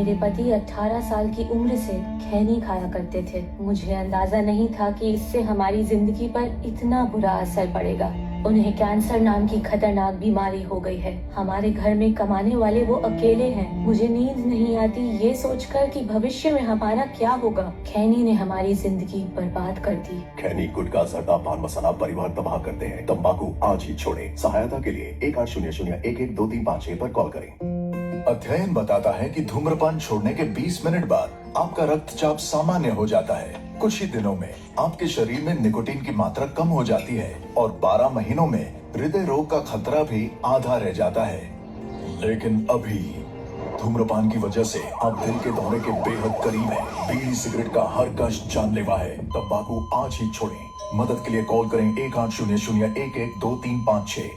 मेरे पति 18 साल की उम्र से खैनी खाया करते थे। मुझे अंदाजा नहीं था कि इससे हमारी जिंदगी पर इतना बुरा असर पड़ेगा। उन्हें कैंसर नाम की खतरनाक बीमारी हो गई है। हमारे घर में कमाने वाले वो अकेले हैं। मुझे नींद नहीं आती ये सोचकर कि भविष्य में हमारा क्या होगा। खैनी ने हमारी जिंदगी बर्बाद कर दी। खैनी, गुटखा, जर्दा, पान मसाला परिवार तबाह करते हैं। तंबाकू आज ही छोड़ें। सहायता के लिए 1800-112356 पर कॉल करें। अध्ययन बताता है कि धूम्रपान छोड़ने के 20 मिनट बाद आपका रक्तचाप सामान्य हो जाता है। कुछ ही दिनों में आपके शरीर में निकोटीन की मात्रा कम हो जाती है और 12 महीनों में हृदय रोग का खतरा भी आधा रह जाता है। लेकिन अभी धूम्रपान की वजह से आप दिल के दौरे के बेहद करीब हैं। बीड़ी सिगरेट का हर कष्ट जानलेवा है। तंबाकू आज ही छोड़ें। मदद के लिए कॉल करें 1800-112356।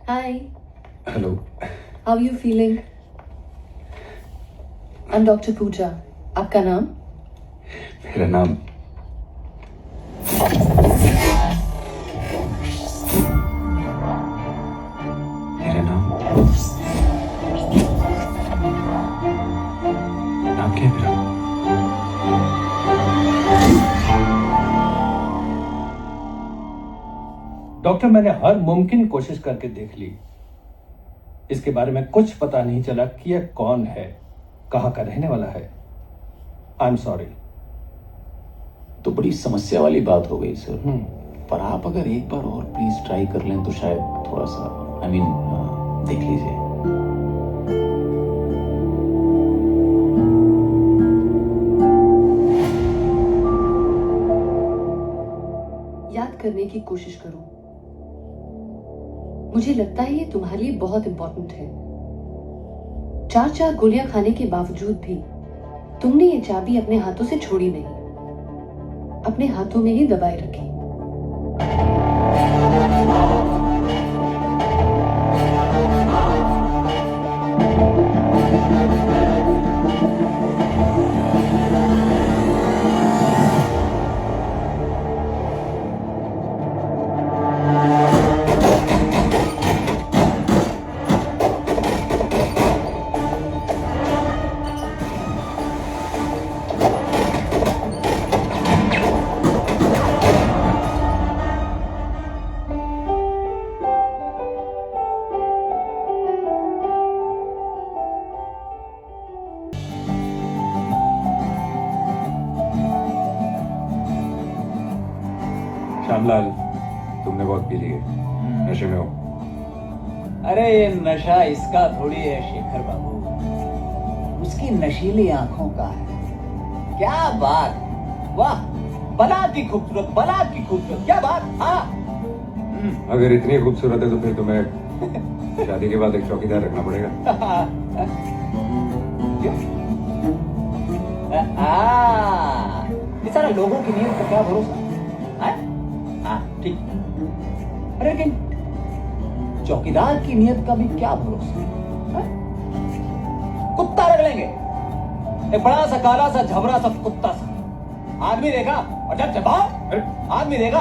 Hi. Hello. How are you feeling? I'm Dr. Pooja. आपका नाम? मेरा नाम नाम क्या है मेरा? डॉक्टर, मैंने हर मुमकिन कोशिश करके देख ली। इसके बारे में कुछ पता नहीं चला कि यह कौन है, कहाँ का रहने वाला है। I am sorry. तो बड़ी समस्या वाली बात हो गई सर। पर आप अगर एक बार और प्लीज ट्राई कर लें तो शायद थोड़ा सा देख लीजिए। याद करने की कोशिश करो। मुझे लगता है ये तुम्हारे लिए बहुत इंपॉर्टेंट है। 4 गोलियां खाने के बावजूद भी तुमने ये चाबी अपने हाथों से छोड़ी नहीं। अपने हाथों में ही दबाए रखें। श्यामलाल, तुमने बहुत पी ली है, नशे में हो। अरे ये नशा इसका थोड़ी है शेखर बाबू, उसकी नशीली आंखों का है। क्या बात, वाह, बला की खूबसूरत, बला की खूबसूरत, क्या बात। हाँ, अगर इतनी खूबसूरत है तो फिर तुम्हें शादी के बाद एक चौकीदार रखना पड़ेगा। ये सारा लोगों की नीयत का क्या भरोसा है? हाँ, ठीक। अरे लेकिन चौकीदार की नीयत का भी क्या भरोसा है? कुत्ता रख लेंगे, एक बड़ा सा काला सा झबरा सा कुत्ता सा, आदमी देगा और जब चबाओ, आदमी देगा।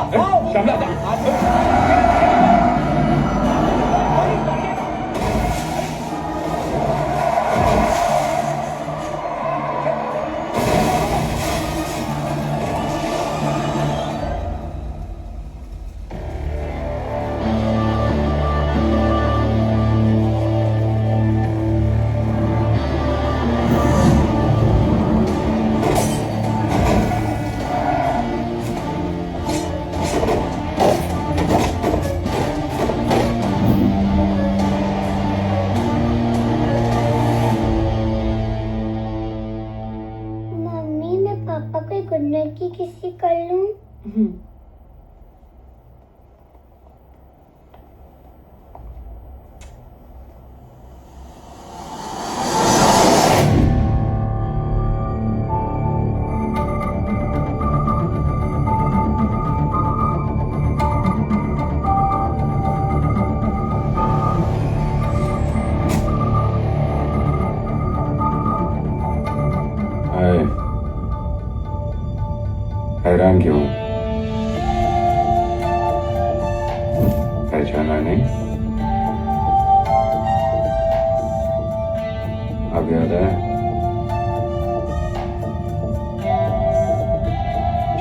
मम्मी, मैं पापा को गुड नाइट की किसी कर लूं? हैरान क्यों? पहचाना नहीं? अब याद आया?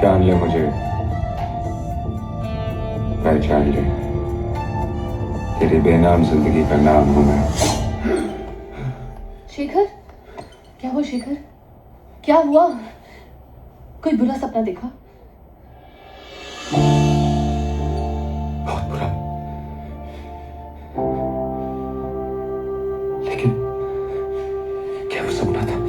जान ले मुझे, पहचान ले, तेरी बेनाम जिंदगी का नाम हूं मैं। शेखर, क्या हुआ शेखर? क्या हुआ? कोई बुरा सपना देखा? बहुत बुरा, लेकिन क्या वो सपना था?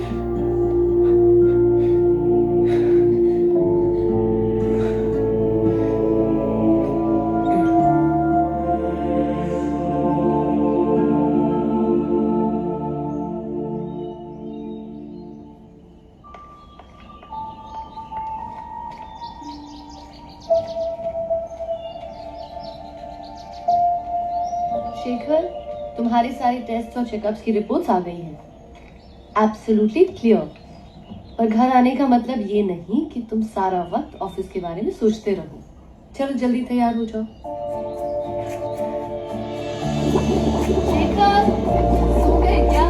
शेखर, तुम्हारे सारे टेस्ट और चेकअप्स की रिपोर्ट्स आ गई हैं, एब्सोल्युटली क्लियर। पर घर आने का मतलब ये नहीं कि तुम सारा वक्त ऑफिस के बारे में सोचते रहो। चलो जल्दी तैयार हो जाओ। शेखर, सो गए क्या?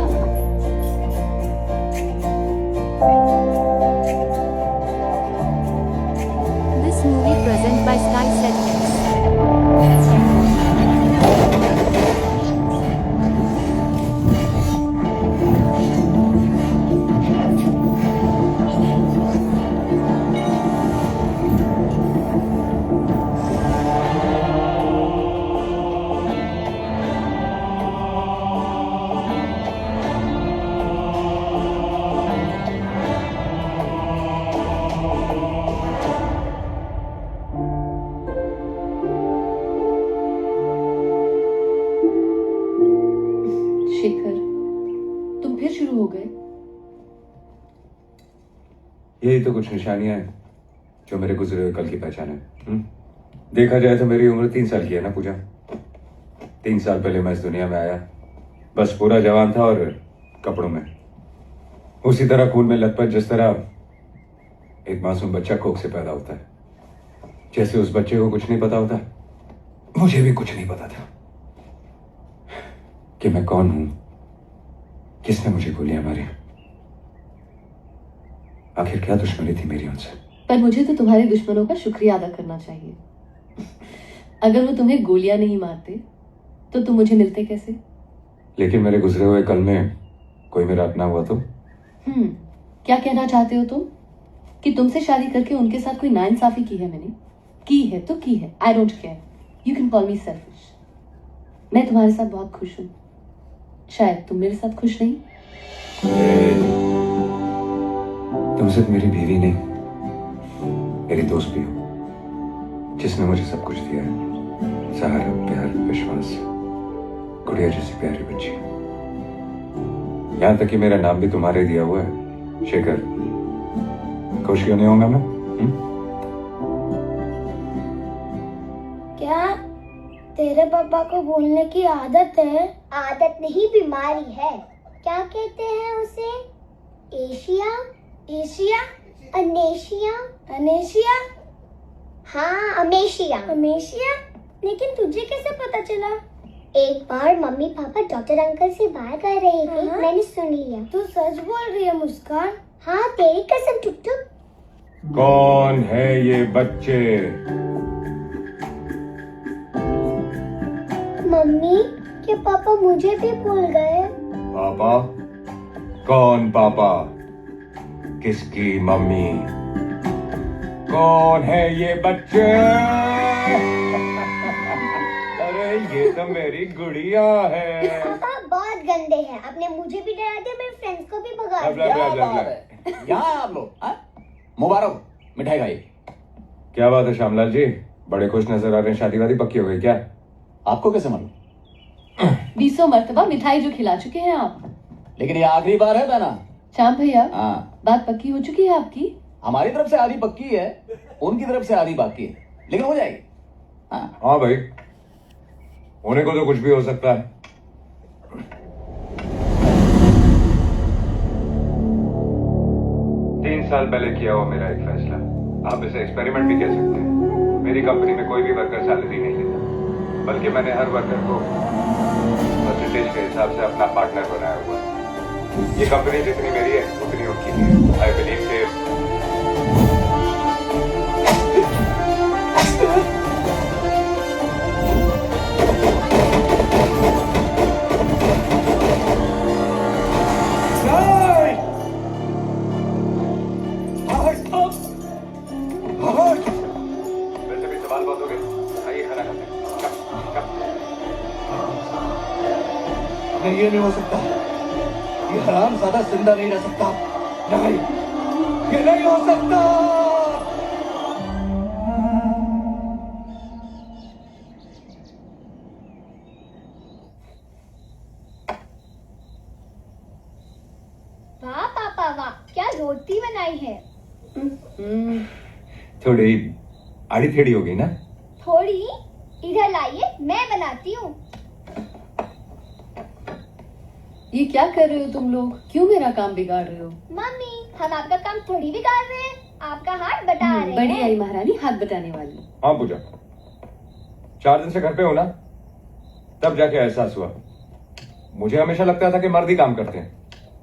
This movie present by Sky Setnix. Shekhar, तुम फिर शुरू हो गए। यही तो कुछ निशानियां हैं जो मेरे गुजरे हुए कल की पहचान है। देखा जाए तो मेरी उम्र 3 साल की है ना पूजा। 3 साल पहले मैं इस दुनिया में आया, बस पूरा जवान था और कपड़ों में। उसी तरह खून में लथपथ जिस तरह एक मासूम बच्चा कोख से पैदा होता है, जैसे उस बच्चे को कुछ नहीं पता होता, मुझे भी कुछ नहीं पता था कि मैं कौन हूं, किसने मुझे गोलियां मारी, आखिर क्या दुश्मनी थी मेरी उनसे। पर मुझे तो तुम्हारे दुश्मनों का शुक्रिया अदा करना चाहिए। अगर वो तुम्हें गोलियां नहीं मारते तो तुम मुझे मिलते कैसे? लेकिन मेरे गुजरे हुए कल में कोई मेरा अपना हुआ तो? क्या कहना चाहते हो तुम? कि तुमसे शादी करके उनके साथ कोई नाइंसाफी की है मैंने? की है तो की है, I don't care, you can call me selfish. मैं तुम्हारे साथ बहुत खुश हूं, शायद तुम मेरे साथ खुश नहीं। तुम सिर्फ मेरी बीवी नहीं, मेरी दोस्त भी हो, जिसने मुझे सब कुछ दिया है, सहारा, प्यार, विश्वास, गुड़िया जैसी प्यारी बच्ची। यहां तक कि मेरा नाम भी तुम्हारे दिया हुआ है, शेखर। खुश क्यों नहीं होगा मैं? क्या तेरे पापा को बोलने की आदत है? आदत नहीं, बीमारी है। क्या कहते हैं उसे? एशिया? एशिया? अनेशिया? अनेशिया? हाँ, अमेशिया। अमेशिया? लेकिन तुझे कैसे पता चला? एक बार मम्मी पापा डॉक्टर अंकल से बात कर रहे थे, मैंने सुन लिया। तू सच बोल रही है मुस्कान? हाँ, तेरी कसम टुक टुक। कौन है ये बच्चे? मम्मी, क्या पापा मुझे भी भूल गए? पापा? कौन पापा? किसकी मम्मी? कौन है ये बच्चे? अरे ये तो मेरी गुड़िया है। पापा बहुत गंदे हैं, आपने मुझे भी डरा दिया, मेरे फ्रेंड्स को भी भगा लब, लब, दिया। लब, लब, लब। यहाँ आप लोग, हाँ? मुबारक, मिठाई खाइए। क्या बात है श्यामलाल जी, बड़े खुश नजर आ रहे हैं। शादी वादी पक्की हो गई क्या? आपको कैसे मालूम? 20 मर्तबा मिठाई जो खिला चुके हैं आप। लेकिन ये आखिरी बार है बहना। श्याम भैया, हाँ, बात पक्की हो चुकी है आपकी? हमारी तरफ से आधी पक्की है, उनकी तरफ से आधी बाकी है, लेकिन हो जाएगी। हाँ भाई, होने को तो कुछ भी हो सकता है। तीन साल पहले किया हुआ मेरा एक फैसला, आप इसे एक्सपेरिमेंट भी कह सकते हैं। मेरी कंपनी में कोई भी वर्कर सैलरी नहीं लेता, बल्कि मैंने हर वर्कर को परसेंटेज के हिसाब से अपना पार्टनर बनाया हुआ है। ये कंपनी जितनी मेरी है उतनी उनकी है। आई बिलीव के वैसे भी सवाल बहुत हो गए, आइए खाना खाते हैं। नहीं, ये नहीं हो सकता। ये हराम ज्यादा जिंदा नहीं रह सकता। नहीं, ये नहीं हो सकता। वाह पापा वाह, क्या रोटी बनाई है। थोड़ी आड़ी टेढ़ी हो गई ना? थोड़ी, इधर लाइए, मैं बनाती हूँ। ये क्या कर रहे हो तुम लोग? क्यों मेरा काम बिगाड़ रहे हो? मम्मी, हम आपका काम थोड़ी बिगाड़ रहे हैं, आपका हाथ बटा रहे बड़ी हैं। आई महारानी हाथ बटाने वाली। हाँ पूजा, 4 दिन से घर पे हो ना, तब जाके एहसास हुआ। मुझे हमेशा लगता था कि मर्द ही काम करते हैं,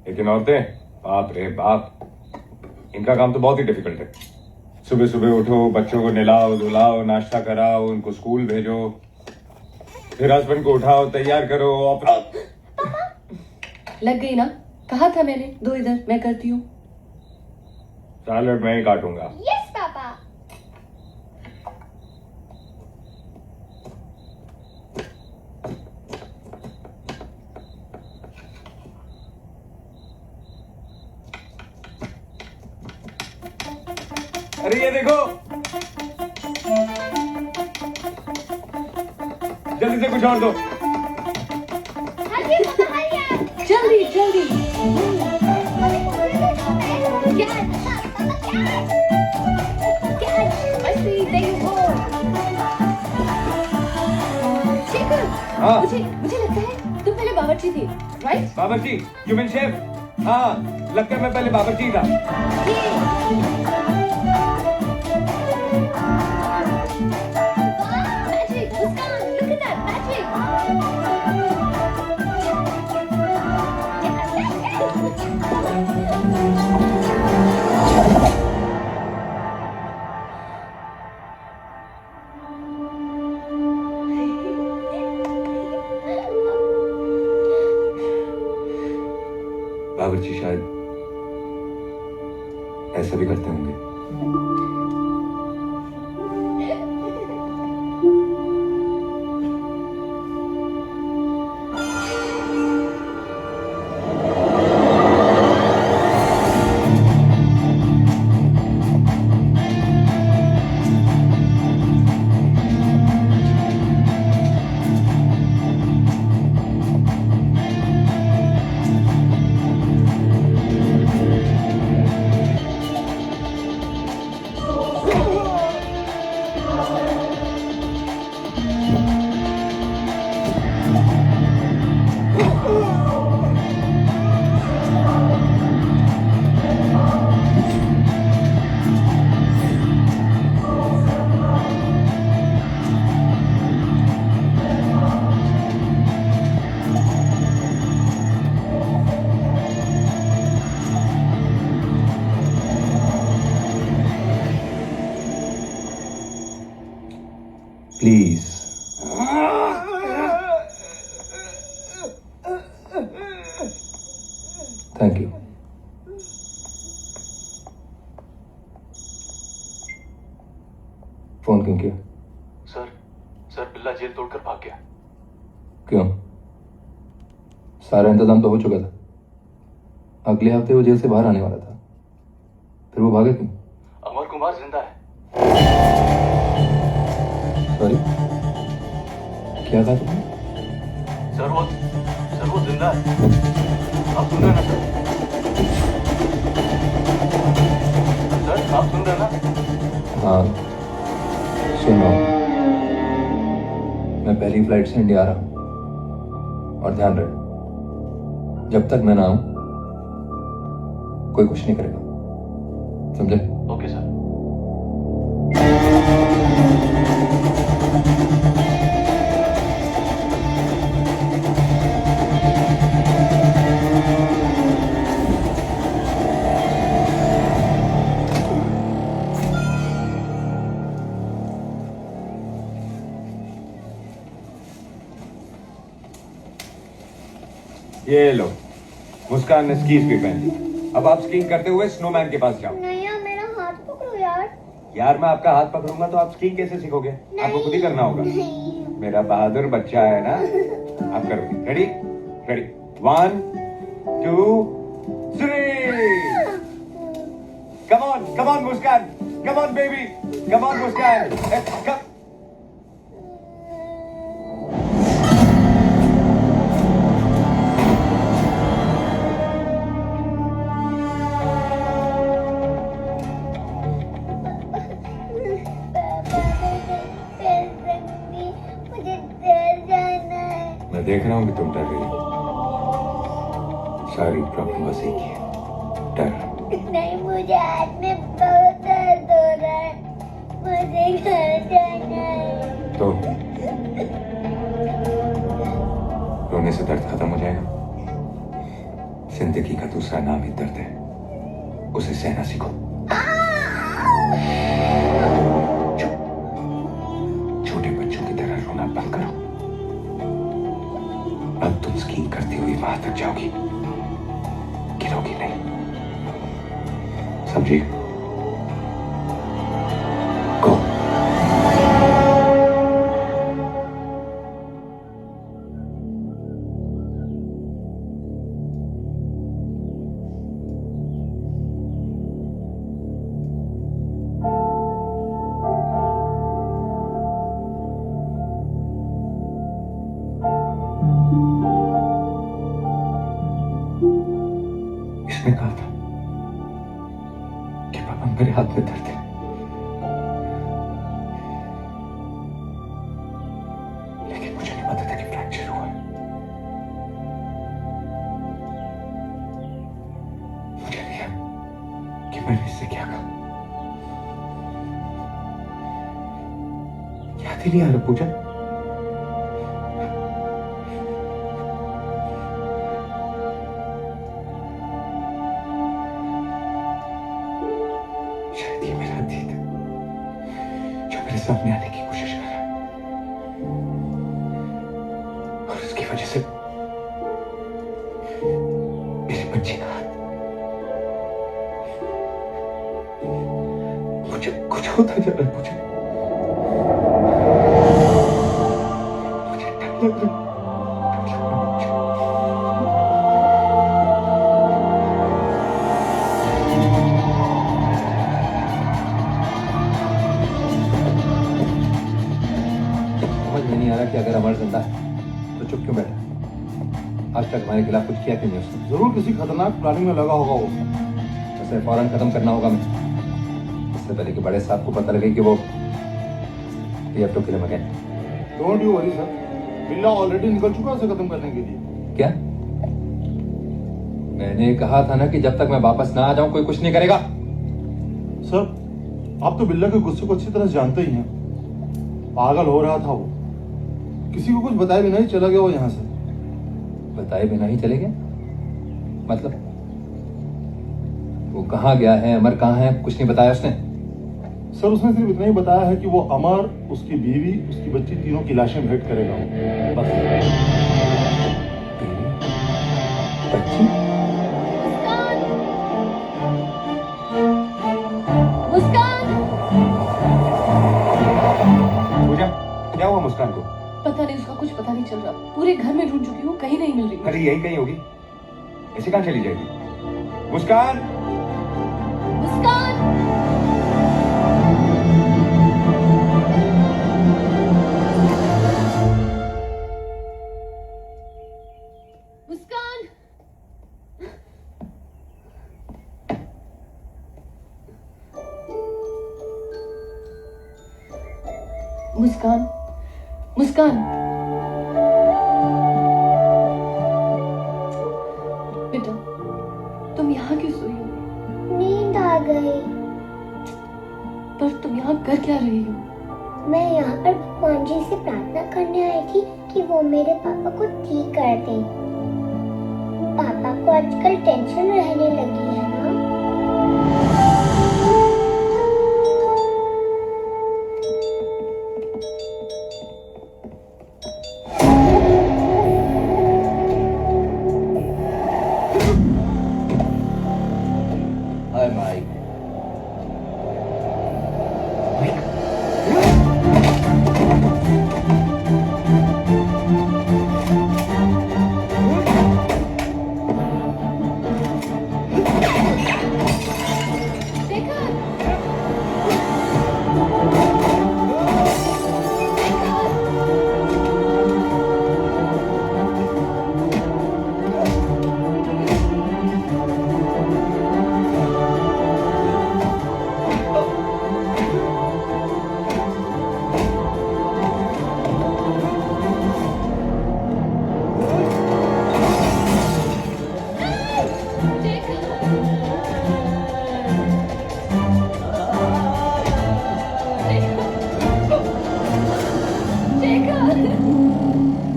लेकिन औरतें, बाप रे बाप, इनका काम तो बहुत ही डिफिकल्ट है। सुबह सुबह उठो, बच्चों को नहलाओ धुलाओ, नाश्ता कराओ, उनको स्कूल भेजो, फिर हस्बैंड को उठाओ, तैयार करो, ऑफिस। लग गई ना? कहा था मैंने, दो इधर, मैं करती हूँ। सैलड मैं ही काटूंगा। Yes papa. अरे ये देखो, जल्दी से कुछ और दो। हरिए पापा, हरिए। जल्दी जल्दी। क्या? पापा क्या? क्या? हाँ। मुझे लगता है तुम पहले बावर्ची थी, राइट? बावर्ची, यू मीन शेफ? हाँ, लगता है मैं पहले बावर्ची था। Magic, Muskan, look at that magic. बावर्ची शायद ऐसा भी करते होंगे। Please thank you. फोन क्यों किया? सर बिल्ला जेल तोड़कर भाग गया। क्यों? सारा इंतजाम तो हो चुका था। अगले हफ्ते वो जेल से बाहर आने वाला था, फिर वो भागे क्यों? अमर कुमार जिंदा है। सॉरी, क्या कहा तुमने? सर वो जिंदा है। आप सुन रहे हैं ना सर आप सुन रहे हैं ना? हाँ, सुन रहा हूँ। मैं पहली फ्लाइट से इंडिया आ रहा हूँ, और ध्यान रहे जब तक मैं ना आऊं कोई कुछ नहीं करेगा, समझे? Okay sir. ये लो, मुस्कान ने स्कीज भी पहन ली। अब आप स्कीइंग करते हुए स्नोमैन के पास जाओ। नहीं यार, मेरा हाथ पकड़ो यार। यार मैं आपका हाथ पकड़ूंगा तो आप स्कीइंग कैसे सीखोगे? आपको खुद ही करना होगा। नहीं। मेरा बहादुर बच्चा है ना, आप करोगे। Ready ready, 1 2 3। Come on Muskan, come on baby, come on Muskan, come. मुझे डर जाना है। मैं देख रहा हूँ कि तुम डर रही हो। सारी प्रॉब्लम बस एक ही है, डर। नहीं, मुझे हाथ में बहुत दर्द हो रहा है। मुझे घर जाना है। तो रोने से दर्द खत्म हो जाएगा। जिंदगी का दूसरा नाम ही दर्द है, उसे सहना सीखो। छोटे बच्चों की तरह रोना बंद करो। अब तुम स्कीइंग करती हुई वहां तक जाओगी, गिरोगी नहीं, समझी? गो। इसने कहा था कि पापा मेरे हाथ में दर्द है। लेकिन मुझे नहीं पता था कि फ्रैक्चर हुआ है। मुझे नहीं याद कि मैंने इससे क्या कहा। याद ही नहीं आ रहा पूजा। शायद ये मेरा अतीत है जो मेरे सामने आने की कोशिश कर रहा है, और उसकी वजह से मेरे बच्चे का हाथ, मुझे कुछ होता जा रहा है। मुझे डर लग रहा है। समझ में नहीं आ रहा कि अगर अमर जिंदा है तो चुप क्यों बैठा? आज तक हमारे खिलाफ कुछ किया क्यों नहीं उसने? जरूर किसी खतरनाक प्लानिंग में लगा होगा वो। उसे फौरन खत्म करना होगा मैं, इससे पहले कि बड़े साहब को पता लगे कि वो have to kill him again. Don't you worry sir, बिल्ला ऑलरेडी निकल चुका है उसे खत्म करने के लिए। क्या? मैंने कहा था ना कि जब तक मैं वापस ना आ जाऊं कोई कुछ नहीं करेगा। सर आप तो बिल्ला के गुस्से को अच्छी तरह जानते ही हैं। पागल हो रहा था वो, किसी को कुछ बताए बिना ही चला गया वो यहाँ से। बताए बिना ही चले गए? मतलब वो कहाँ गया है, अमर कहाँ है, कुछ नहीं बताया उसने? सर उसने सिर्फ इतना ही बताया है कि वो अमर, उसकी बीवी, उसकी बच्ची, तीनों की लाशें भेंट करेगा वो, बस। बीवी, बच्ची? मुस्कान! पूजा, क्या हुआ मुस्कान को? पता नहीं, उसका कुछ पता नहीं चल रहा। पूरे घर में ढूंढ चुकी हूँ, कहीं नहीं मिल रही। अरे यही कहीं होगी, ऐसे कहाँ चली जाएगी? मुस्कान! मुस्कान! मुस्कान! मुस्कान! मुस्कान! बेटा, तुम यहाँ क्यों सोई हो? नींद आ गई। पर तुम यहाँ कर क्या रही हो? मैं यहाँ पर भगवान जी से प्रार्थना करने आई थी कि वो मेरे पापा को ठीक कर दे। पापा को आजकल टेंशन रहने लगी है ना। हाय माइक।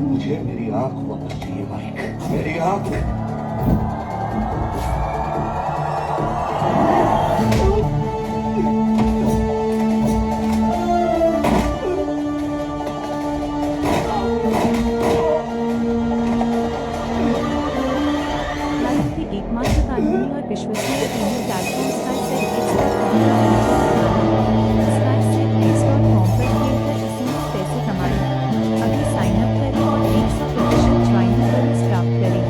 मुझे मेरी आंख वापस चाहिए माइक, मेरी आंख। भारत के एकमात्र कानूनी और विश्वसनीय ईमेल प्लेटफॉर्म SkySet.com पर खेलकर इसी पैसे कमाएं। अभी साइन अप करें और 100% ज्वाइनिंग बोनस प्राप्त करें।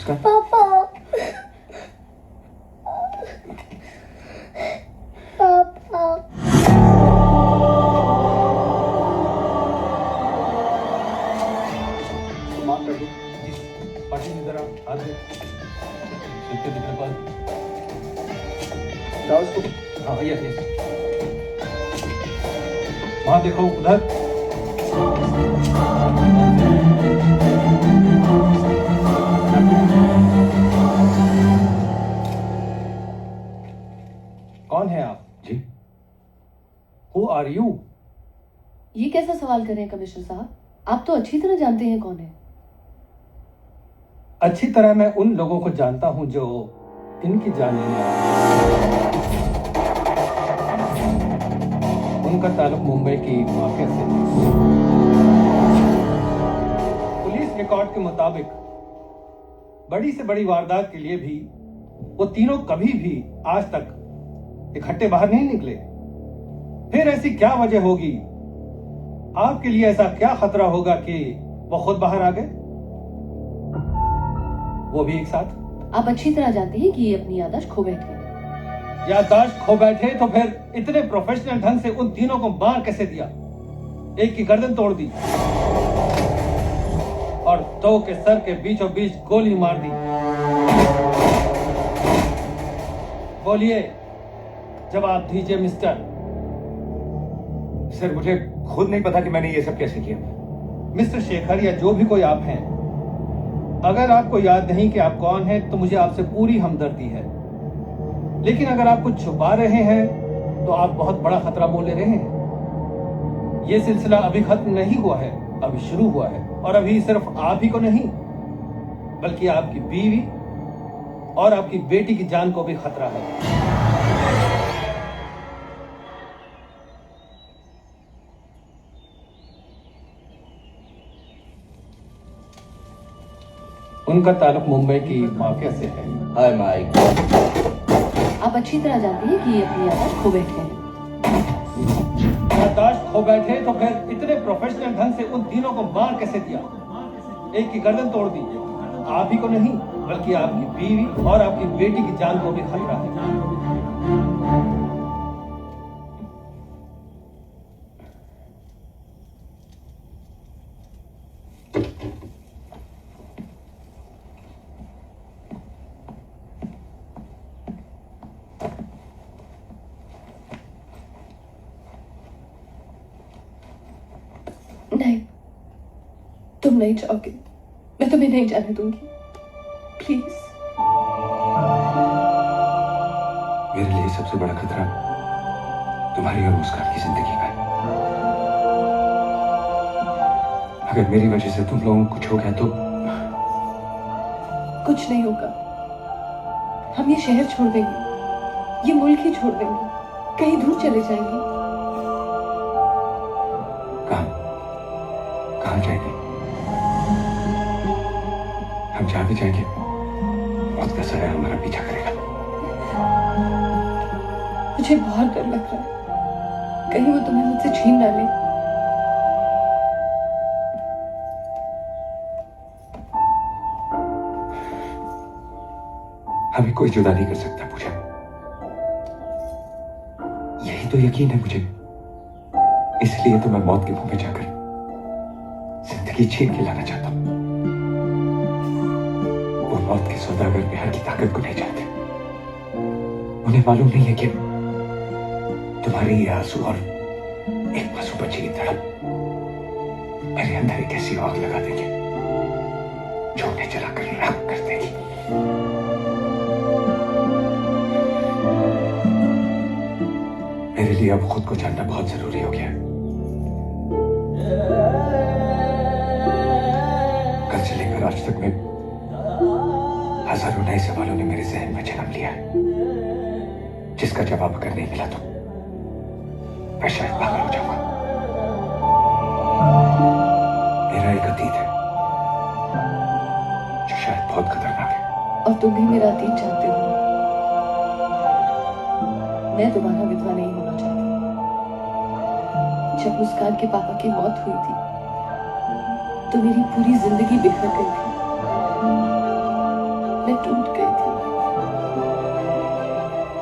मुस्कान। पापा पापा माफ कर दो पार्टी की तरह हाथ दे सिक्के दिख रहे पास जाओ इसको। हाँ यस यस वहां देखो उधर कौन है आप जी हु आर यू? ये कैसा सवाल कर रहे हैं कमिश्नर साहब? आप तो अच्छी तरह जानते हैं कौन है। अच्छी तरह मैं उन लोगों को जानता हूं जो इनकी जान लेने आए हैं। उनका ताल्लुक मुंबई की माफिया से है। पुलिस रिकॉर्ड के मुताबिक बड़ी से बड़ी वारदात के लिए भी वो तीनों कभी भी आज तक इकट्ठे बाहर नहीं निकले। फिर ऐसी क्या वजह होगी? आपके लिए ऐसा क्या खतरा होगा कि वो खुद बाहर आ गए, वो भी एक साथ? आप अच्छी तरह जानते हैं कि ये अपनी याददाश्त खो बैठे हैं। याददाश्त खो बैठे तो फिर इतने प्रोफेशनल ढंग से उन तीनों को मार कैसे दिया? एक की गर्दन तोड़ दी और दो के सर के बीचों बीच गोली मार दी। बोलिए, जवाब दीजिए मिस्टर। सर मुझे खुद नहीं पता कि मैंने ये सब कैसे किया। मिस्टर शेखर या जो भी कोई आप हैं, अगर आपको याद नहीं कि आप कौन हैं तो मुझे आपसे पूरी हमदर्दी है। लेकिन अगर आप कुछ छुपा रहे हैं तो आप बहुत बड़ा खतरा मोल ले रहे हैं। ये सिलसिला अभी खत्म नहीं हुआ है, अभी शुरू हुआ है। और अभी सिर्फ आप ही को नहीं बल्कि आपकी बीवी और आपकी बेटी की जान को भी खतरा है। उनका ताल्लुक मुंबई की माफिया से है। हाय माइक। आप अच्छी तरह जानते हैं कि ये अपनी याददाश्त खो बैठे हैं। याददाश्त खो बैठे तो फिर इतने प्रोफेशनल ढंग से उन तीनों को मार कैसे दिया? एक की गर्दन तोड़ दी। आप ही को नहीं बल्कि आपकी बीवी और आपकी बेटी की जान को भी खतरा है। नहीं, तुम नहीं चाहोगे, मैं तुम्हें नहीं जाने दूंगी। प्लीज। मेरे लिए सबसे बड़ा खतरा तुम्हारी और मुस्कान की जिंदगी का है। अगर मेरी वजह से तुम लोगों को कुछ हो गया तो कुछ नहीं होगा। हम ये शहर छोड़ देंगे, ये मुल्क ही छोड़ देंगे, कहीं दूर चले जाएंगे। कहाँ जाएंगे? हम जहाँ भी जाएंगे मौत का साया हमारा पीछा करेगा। मुझे बहुत डर लग रहा है, कहीं वो तुम्हें मुझसे छीन ना ले। हमें कोई जुदा नहीं कर सकता पूजा। यही तो यकीन है मुझे। इसलिए तो मैं मौत के मुंह में जाकर जिंदगी छीन के लाना चाहता हूं। वो मौत के सौदागर प्यार की ताकत को नहीं जानते। उन्हें मालूम नहीं है कि तुम्हारे ये आंसू और एक मासूम बच्चे की तड़प मेरे अंदर एक ऐसी आग लगा देंगे जो उन्हें जलाकर राख कर देगी। मेरे लिए अब खुद को जानना बहुत जरूरी हो गया है। कल से लेकर आज तक में हजारों नए सवालों ने मेरे जहन में जन्म लिया है, जिसका जवाब अगर नहीं मिला तो मैं शायद पागल हो जाऊंगा। मेरा एक अतीत है जो शायद बहुत खतरनाक है। और तुम भी मेरा अतीत जानते हो। मैं तुम्हारा विधवा नहीं होना चाहती। जब मुस्कान के पापा की मौत हुई थी तो मेरी पूरी जिंदगी बिखर गई थी। मैं टूट गई थी।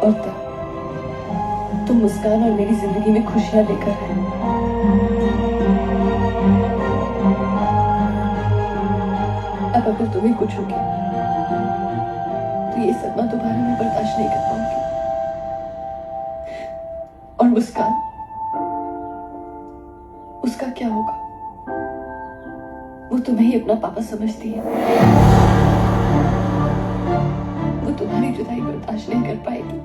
और तब तुम मुस्कान और मेरी जिंदगी में खुशियां लेकर आए। अब अगर तुम्हें कुछ हो गया तो ये सदमा दोबारा मैं बर्दाश्त नहीं कर पाऊंगी। और मुस्कान, उसका क्या होगा? वो तुम्हें ही अपना पापा समझती है। वो तुम्हारी जुदाई बर्दाश्त नहीं कर पाएगी।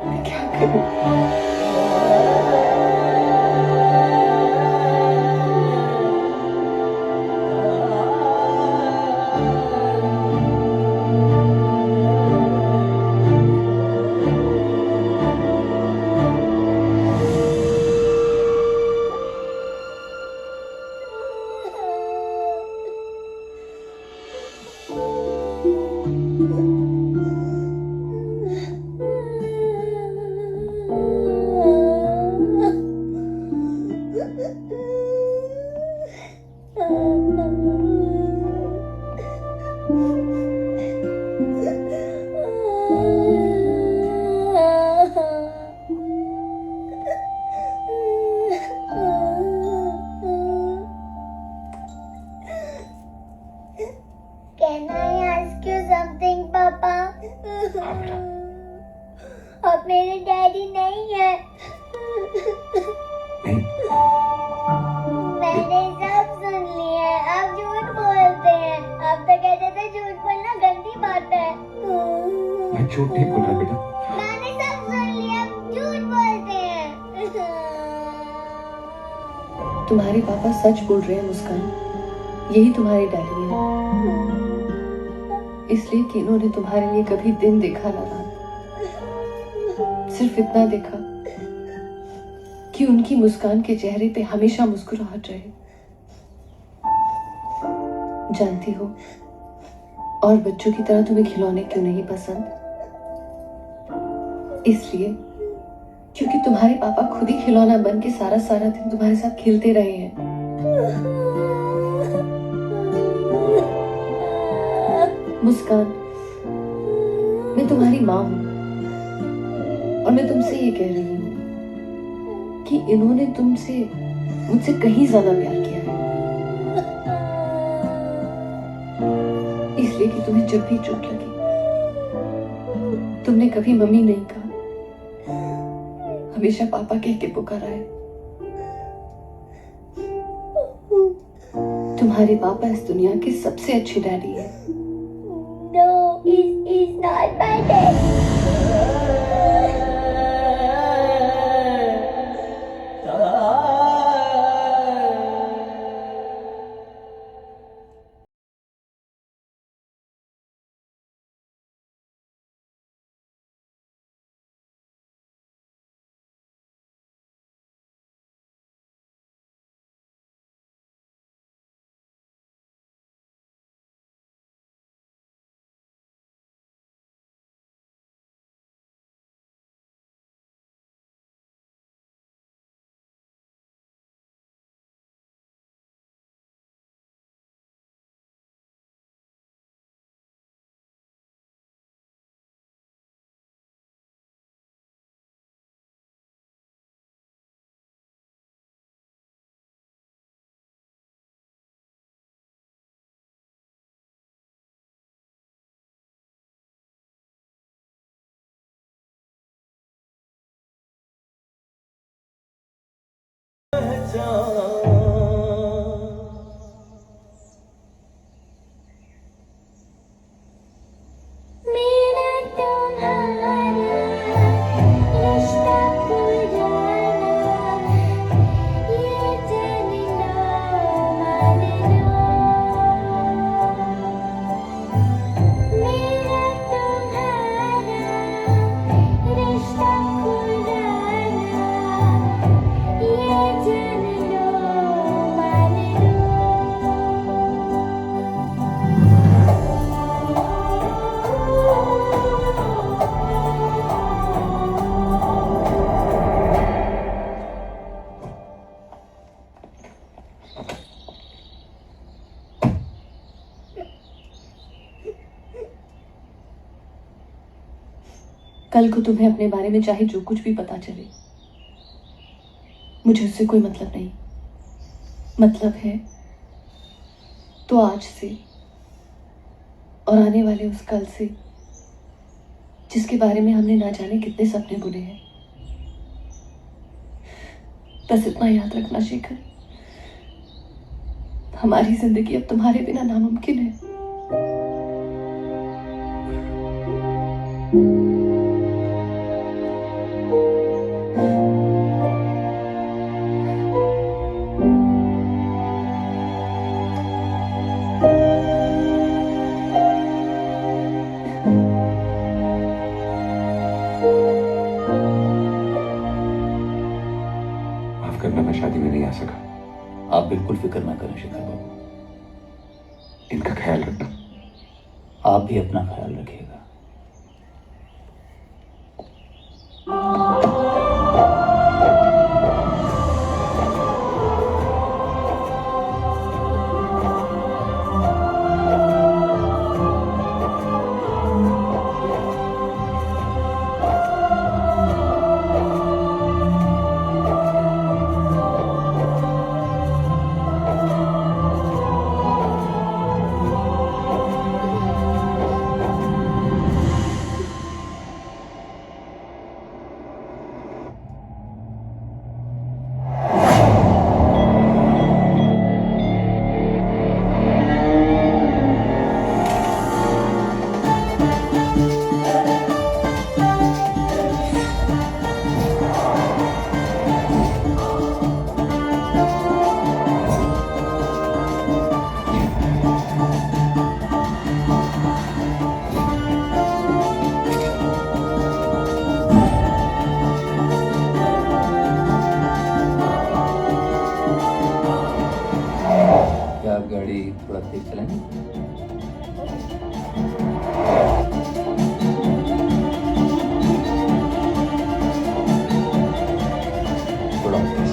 मैं क्या करूं? Can I ask you something, पापा? हाँ बेटा। अब मेरे डैडी नहीं है। नहीं, मैंने सब सुन लिया है। आप झूठ बोलते हैं। आप तो कहते थे झूठ बोलना गंदी बात है। मैं झूठ नहीं बोल रहा बेटा। मैंने सब सुन लिया। आप झूठ बोलते हैं। तुम्हारे पापा सच बोल रहे हैं मुस्कान। यही तुम्हारे डैडी है। इसलिए कि इन्होंने तुम्हारे लिए कभी दिन देखा ना रात। सिर्फ इतना देखा कि उनकी मुस्कान के चेहरे पे हमेशा मुस्कुराहट रहे। जानती हो, और बच्चों की तरह तुम्हें खिलौने क्यों नहीं पसंद? इसलिए क्योंकि तुम्हारे पापा खुद ही खिलौना बन के सारा सारा दिन तुम्हारे साथ खेलते रहे हैं। मुस्कान, मैं तुम्हारी माँ हूं और मैं तुमसे ये कह रही हूँ कि इन्होंने तुमसे मुझसे कहीं ज्यादा प्यार किया है। इसलिए कि तुम्हें जब भी चोट लगी तुमने कभी मम्मी नहीं कहा, हमेशा पापा कह के पुकारा है। तुम्हारे पापा इस दुनिया के सबसे अच्छे डैडी हैं। No, he's not my daddy. मेरा तुम्हारा रिश्ता पुराना, ये जान लो मान लो। मेरा तुम्हारा रिश्ता पुराना, ये जान लो कल को तुम्हें अपने बारे में चाहे जो कुछ भी पता चले, मुझे उससे कोई मतलब नहीं। मतलब है तो आज से और आने वाले उस कल से जिसके बारे में हमने ना जाने कितने सपने बुने हैं। बस इतना याद रखना शेखर, हमारी जिंदगी अब तुम्हारे बिना नामुमकिन है। माफ करना, मैं शादी में नहीं आ सका। आप बिल्कुल फिक्र ना करें शेखर बाबू, इनका ख्याल रखना। आप भी अपना ख्याल रखिएगा। क्या आप गाड़ी थोड़ा तेज चलाएंगे? थोड़ा तेज।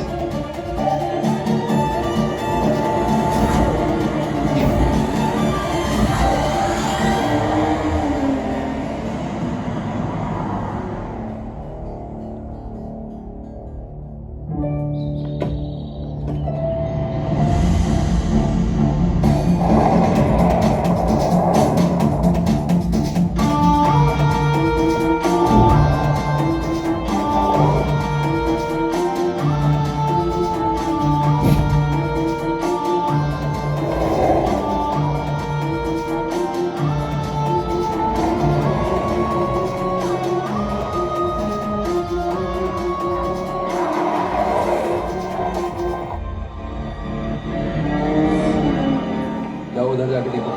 जाओ उधर जाके देखो।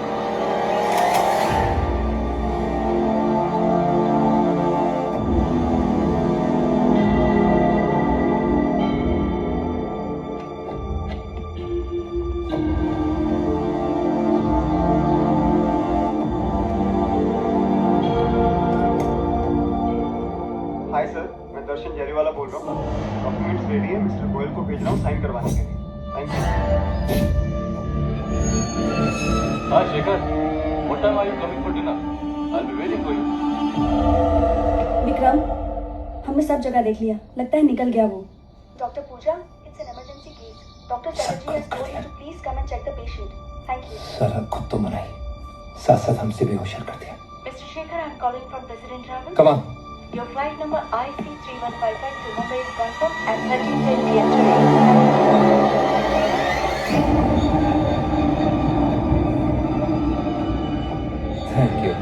हाय सर, मैं दर्शन जरीवाला बोल रहा हूँ। डॉक्यूमेंट्स रेडी है, मिस्टर गोयल को भेज रहा हूँ साइन करवाने के लिए। Thank you. Hi Shekhar, what time are you coming for dinner? I'll be waiting for you. Vikram, हमने सब जगह देख लिया, लगता है निकल गया वो। Doctor Pooja, it's an emergency case. Doctor Chatterjee has told you to please come and check the patient. Thank you. Sir खुद तो मनाई, साथ साथ हमसे भी होशियार कर दिया। Mr. Shekhar, I'm calling from President Travel. Come on. Your flight number IC3155 to Mumbai is confirmed at 13:10 p.m. today. Thank you.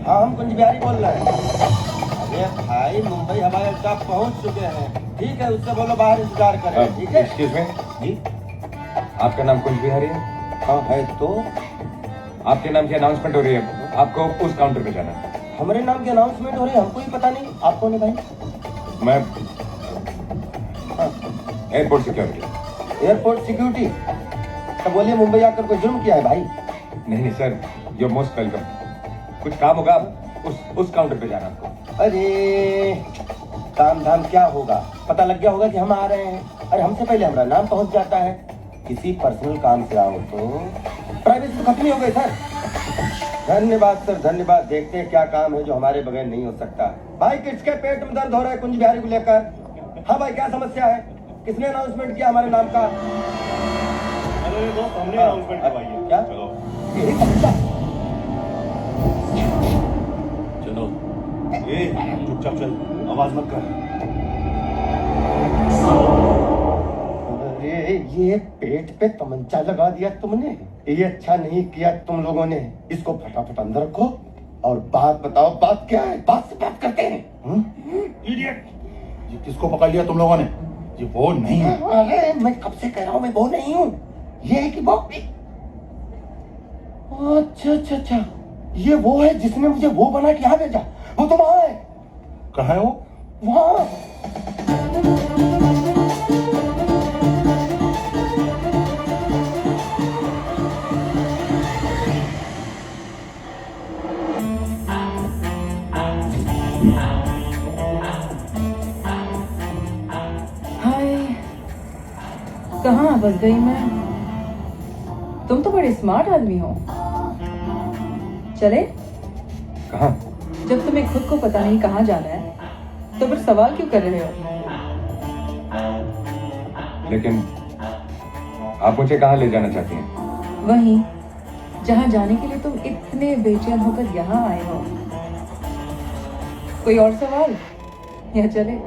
हाँ, हम कुंज बिहारी बोल रहे हैं। अरे भाई, मुंबई हवाई अड्डा पहुंच चुके हैं। ठीक है, उससे बोलो बाहर इंतजार करें। ठीक है? एक्सक्यूज मी, जी आपका नाम कुंज बिहारी है? हाँ है तो। आपके नाम की अनाउंसमेंट हो रही है, आपको उस काउंटर पे जाना है। हमारे नाम की अनाउंसमेंट हो रही है, हमको ही पता नहीं। आपको नहीं भाई? मैं एयरपोर्ट सिक्योरिटी। Airport security? तो बोलिए मुंबई आकर कोई जुर्म किया है भाई? नहीं sir, you are most welcome. कुछ काम होगा उस काउंटर पे जाना आपको। अरे काम धाम क्या होगा, पता लग गया होगा कि हम आ रहे हैं। अरे हमसे पहले हमारा नाम पहुंच जाता है। किसी पर्सनल काम से आओ तो प्राइवेसी तो खत्म ही हो गई सर। धन्यवाद सर, धन्यवाद। देखते हैं क्या काम है जो हमारे बगैर नहीं हो सकता। भाई किसके पेट में दर्द हो रहा है कुंज बिहारी को लेकर? हाँ भाई क्या समस्या है? किसने अनाउंसमेंट किया हमारे नाम का? अरे दोस्त हमने अनाउंसमेंट करवाई है। क्या? यही समस्या? चलो ए चुपचाप चल, आवाज मत कर। अरे ये पेट पे तमंचा लगा दिया तुमने। ये अच्छा नहीं किया तुम लोगों ने। इसको फटाफट अंदर रखो और बात बताओ, बात क्या है? बात से बात करते हैं। इडियट, ये किसको पकड़ लिया तुम लोगों ने? ये वो नहीं है। अरे मैं कब से कह रहा हूँ मैं वो नहीं हूँ। ये है कि वो। अच्छा अच्छा अच्छा, ये वो है जिसने मुझे वो बना के यहाँ भेजा। वो तो वहाँ है। कहाँ है वो? वहाँ। हाय, कहाँ फंस गई मैं? तुम तो बड़े स्मार्ट आदमी हो। चले? कहाँ? जब तुम्हें खुद को पता नहीं कहाँ जाना है तो फिर सवाल क्यों कर रहे हो? लेकिन आप मुझे कहाँ ले जाना चाहती हैं? वहीं जहाँ जाने के लिए तुम इतने बेचैन होकर यहाँ आए हो। कोई और सवाल या चले?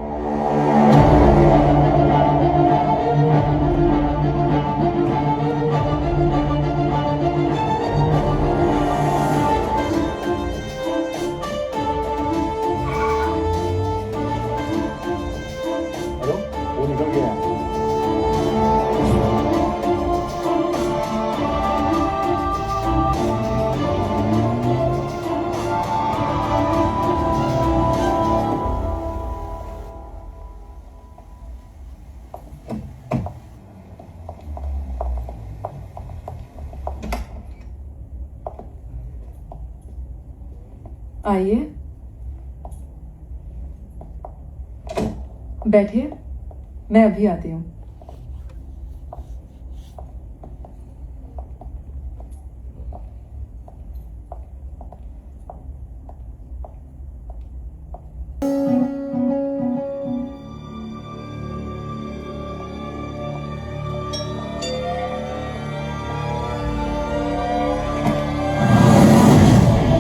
हेलो, वो निकल गया है। आइए, बैठिए, मैं अभी आती हूँ।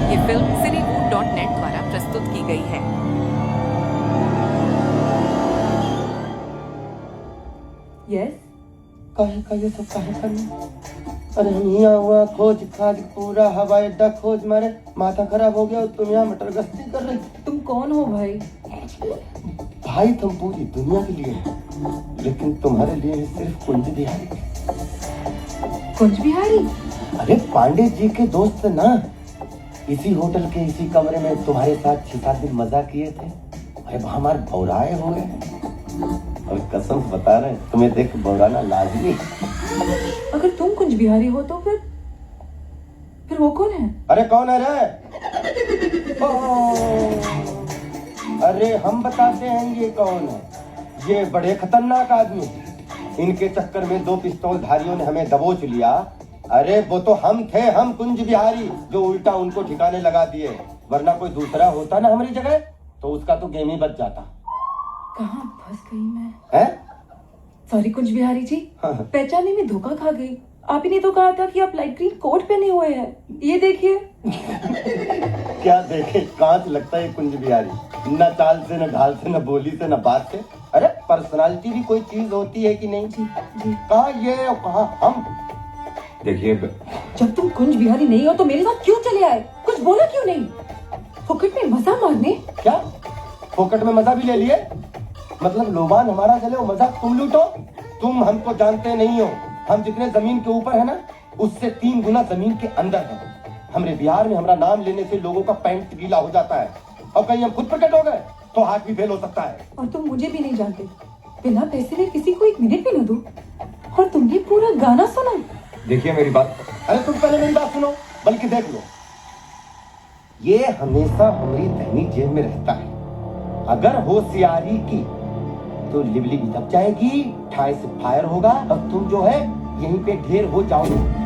ये फिल्म cinewood.net द्वारा प्रस्तुत की गई है। यस? काहे का ये सब काहे करना? अरे हम यहाँ हुआ खोज खाज पूरा हवाई अड्डा खोज मारे माथा खराब हो गया और तुम यहाँ मटर गश्ती कर रही। तुम कौन हो भाई? भाई तुम पूरी दुनिया के लिए है, लेकिन तुम्हारे लिए है सिर्फ कुंज बिहारी। कुंज बिहारी? अरे पांडे जी के दोस्त ना, इसी होटल के इसी कमरे में तुम्हारे साथ 6-7 दिन मजा किए थे। अरे हमारे बौराए हुए और कसम बता रहे तुम्हें देख बौराना लाजमी। अगर तुम कुंज बिहारी हो तो फिर वो कौन है? अरे कौन है रे? अरे हम बताते हैं ये कौन है। ये बड़े खतरनाक आदमी, इनके चक्कर में 2 पिस्तौल धारियों ने हमें दबोच लिया। अरे वो तो हम थे, हम कुंज बिहारी, जो उल्टा उनको ठिकाने लगा दिए। वरना कोई दूसरा होता ना हमारी जगह तो उसका तो गेम ही बच जाता। कहाँ फंस गई मैं? है? सॉरी कुंज बिहारी जी, पहचानने में धोखा खा गई। आप ही ने तो कहा था कि आप लाइट ग्रीन कोट पहने हुए हैं। ये देखिए। क्या देखे, कांच लगता है कुंज बिहारी। न चाल से, न ढाल से, न बोली से, न बात से। अरे पर्सनालिटी भी कोई चीज होती है कि नहीं? जी जी। कहा ये और कहा हम। देखिए, जब तुम कुंज बिहारी नहीं हो तो मेरे साथ क्यों चले आए? कुछ बोला क्यों नहीं? फोकट में मजा मारने? क्या फोकट में मजा भी ले लिए? मतलब लोबान हमारा चले और मजा तुम लूटो? तुम हमको जानते नहीं हो। हम जितने जमीन के ऊपर है ना, उससे 3 गुना जमीन के अंदर है। हमारे बिहार में हमारा नाम लेने से लोगों का पैंट गीला हो जाता है। और कहीं हम खुद प्रकट हो गए? तो हाथ भी फेल हो सकता है। और तुम मुझे भी नहीं जानते, बिना पैसे में किसी को 1 मिनट भी न दो, और तुमने पूरा गाना सुना। देखिए मेरी बात। अरे तुम पहले मेरी बात सुनो, बल्कि देख लो। ये हमेशा हमारी दहनी जेब में रहता है। अगर होशियारी की तो लिबली भी दब जाएगी, ठाई से फायर होगा और तुम जो है यहीं पे ढेर हो जाओगे।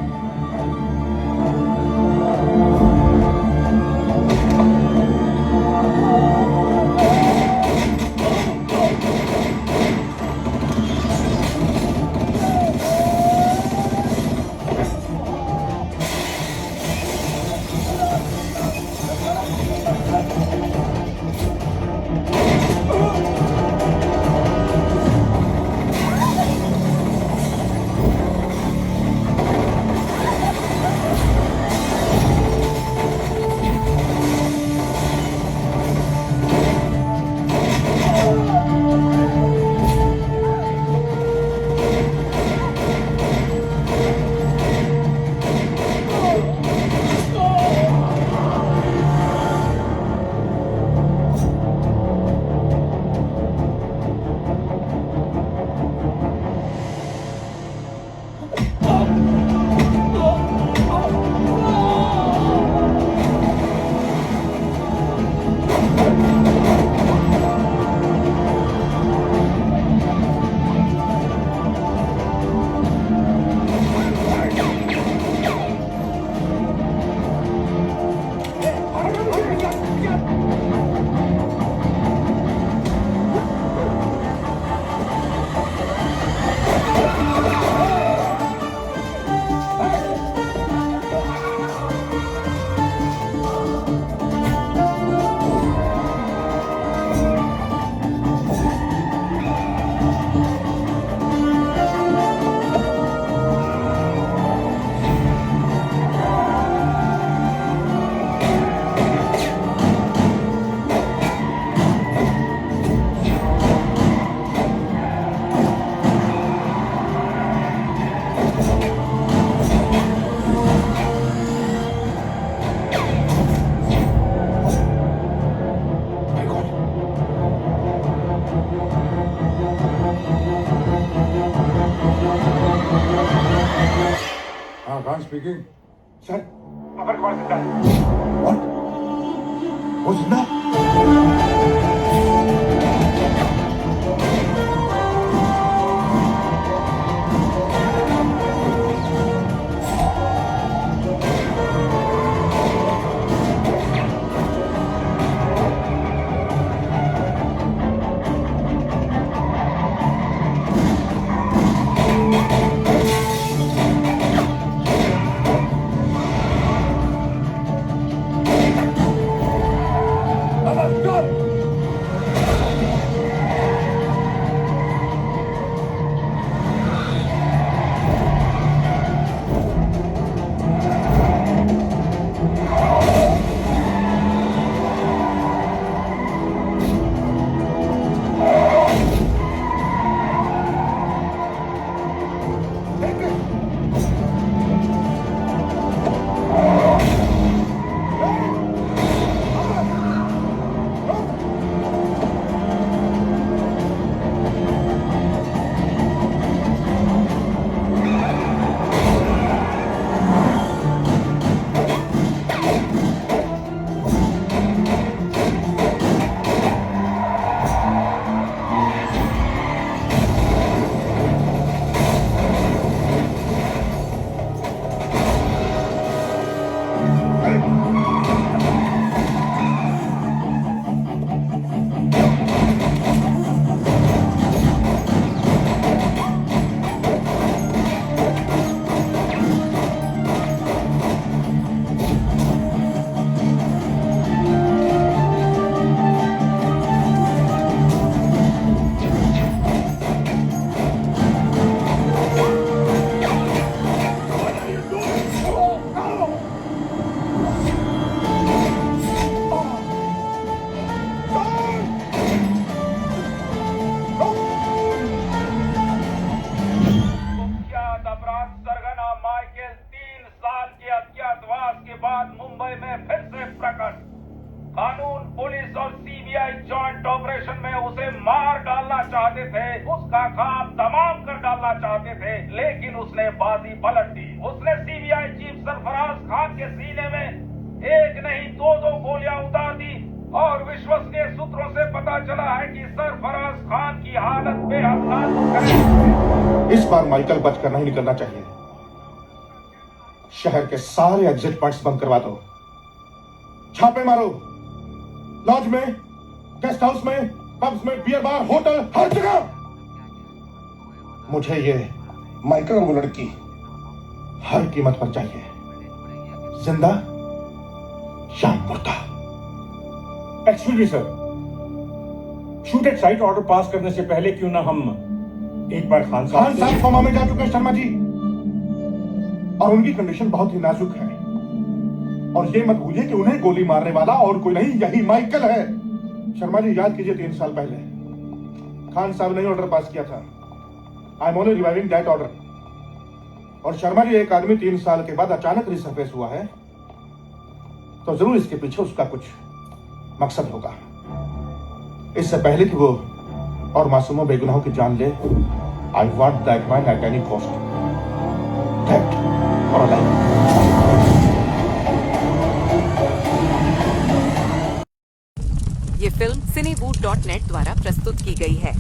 Speaking. सर, अमर कुमार जिंदा है। What? वो जिंदा? मुंबई में फिर से प्रकट। कानून, पुलिस और सीबीआई जॉइंट ऑपरेशन मार डालना चाहते थे, उसका काम तमाम कर डालना चाहते थे, लेकिन उसने बाजी पलट दी। उसने सीबीआई चीफ सरफराज खान के सीने में एक नहीं दो गोलियां उतार दी और विश्वसनीय सूत्रों से पता चला है कि सरफराज खान की हालत बेहद नाजुक है। इस बार माइकल बचकर नहीं निकलना चाहिए। शहर के सारे एग्जिट पॉइंट्स बंद करवा दो, छापे मारो, लॉज में, गेस्ट हाउस में, पब्स में, बियर बार, होटल, हर जगह। मुझे ये माइकल वो लड़की हर कीमत पर चाहिए, जिंदा या मुर्दा। Excuse me sir, shoot at site order pass करने से पहले क्यों ना हम एक बार खान साहब कोमा में जा चुके हैं शर्मा जी, और उनकी कंडीशन बहुत ही नाजुक है। और ये मत भूलिए कि उन्हें गोली मारने वाला और कोई नहीं, यही माइकल है। शर्मा जी याद कीजिए 3 साल पहले खान साहब ने ऑर्डर पास किया था। I am only reviving that order. और शर्मा जी, एक आदमी 3 साल के बाद अचानक रिसर्फेस हुआ है, तो जरूर इसके पीछे उसका कुछ मकसद होगा। इससे पहले कि वो और मासूमों बेगुनाहों की जान ले, I want that man at any cost, dead और अलाइव। ये फिल्म cinewood.net द्वारा प्रस्तुत की गई है।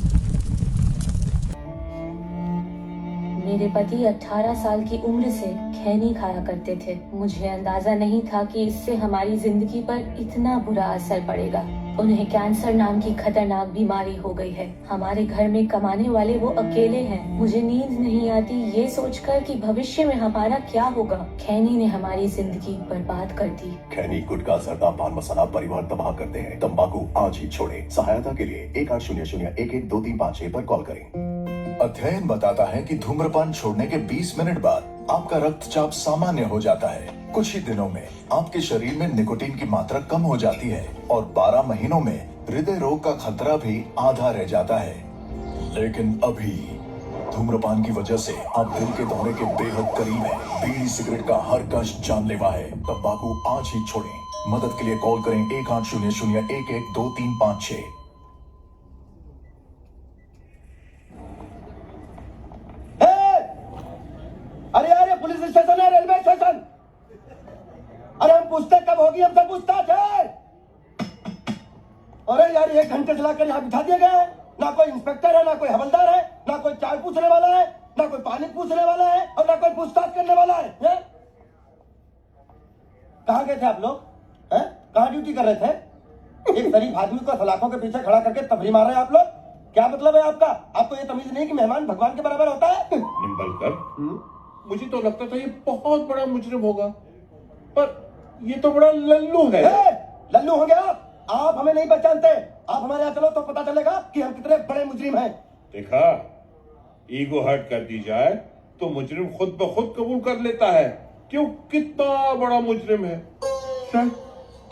मेरे पति 18 साल की उम्र से खैनी खाया करते थे। मुझे अंदाजा नहीं था कि इससे हमारी जिंदगी पर इतना बुरा असर पड़ेगा। उन्हें कैंसर नाम की खतरनाक बीमारी हो गई है। हमारे घर में कमाने वाले वो अकेले हैं। मुझे नींद नहीं आती ये सोचकर कि भविष्य में हमारा क्या होगा। खैनी ने हमारी जिंदगी बर्बाद कर दी। खैनी, गुटखा, जर्दा, पान मसाला परिवार तबाह करते हैं। तंबाकू आज ही छोड़ें। सहायता के लिए 1800-112356 पर कॉल करें। अध्ययन बताता है कि धूम्रपान छोड़ने के 20 मिनट बाद आपका रक्तचाप सामान्य हो जाता है। कुछ ही दिनों में आपके शरीर में निकोटीन की मात्रा कम हो जाती है और 12 महीनों में हृदय रोग का खतरा भी आधा रह जाता है। लेकिन अभी धूम्रपान की वजह से आप दिल के दौरे के बेहद करीब हैं। बीड़ी सिगरेट का हर कश जानलेवा है। तंबाकू आज ही छोड़ें। मदद के लिए कॉल करें 1800-112356। अरे यार, ये पुलिस स्टेशन है, रेलवे स्टेशन। अरे हम पूछते कब होगी, हमसे पूछताछ है। अरे यार, 1 घंटे चलाकर यहाँ बिठा दिया गया है। ना कोई इंस्पेक्टर है, ना कोई हवलदार है, ना कोई चाय पूछने वाला है, ना कोई पानी पूछने वाला है और ना कोई पूछताछ करने वाला है। कहाँ गए थे आप लोग? हैं? कहाँ ड्यूटी कर रहे थे? एक शरीफ आदमी को सलाखों के पीछे खड़ा करके तफरी मार रहे हैं आप लोग। क्या मतलब है आपका? आपको ये तमीज नहीं कि मेहमान भगवान के बराबर होता है? निम्बलकर, मुझे तो लगता था ये बहुत बड़ा मुजरिम होगा, पर ये तो बड़ा लल्लू है। लल्लू हो गया आप हमें नहीं पहचानते। आप हमारे यहाँ चलो तो पता चलेगा कि हम कितने बड़े मुजरिम हैं। देखा, ईगो हर्ट कर दी जाए तो मुजरिम खुद ब खुद कबूल कर लेता है कि वो कितना बड़ा मुजरिम है। सर,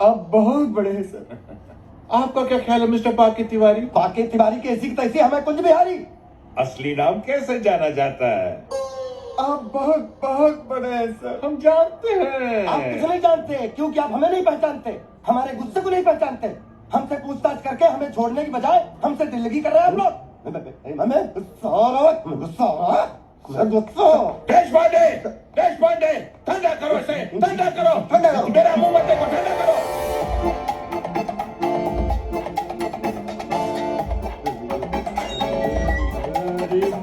आप बहुत बड़े हैं सर। आपका क्या ख्याल है मिस्टर पाके तिवारी? पाके तिवारी की ऐसी तैसी हमें कुंज बिहारी। असली नाम कैसे जाना जाता है? आप बहुत बहुत बड़े हैं सर। हम जानते हैं। आप कुछ नहीं जानते क्योंकि आप हमें नहीं पहचानते, हमारे गुस्से को नहीं पहचानते। हमसे पूछताछ करके हमें छोड़ने की बजाय हमसे दिल्लगी कर रहे हैं आप लोग। हमें गुस्सा आ रहा है, गुस्सा आ रहा है, गुस्सा। देश पांडे, ठंडा करो इसे, ठंडा करो, ठंडा करो। मेरा मुंह मत देखो, ठंडा करो।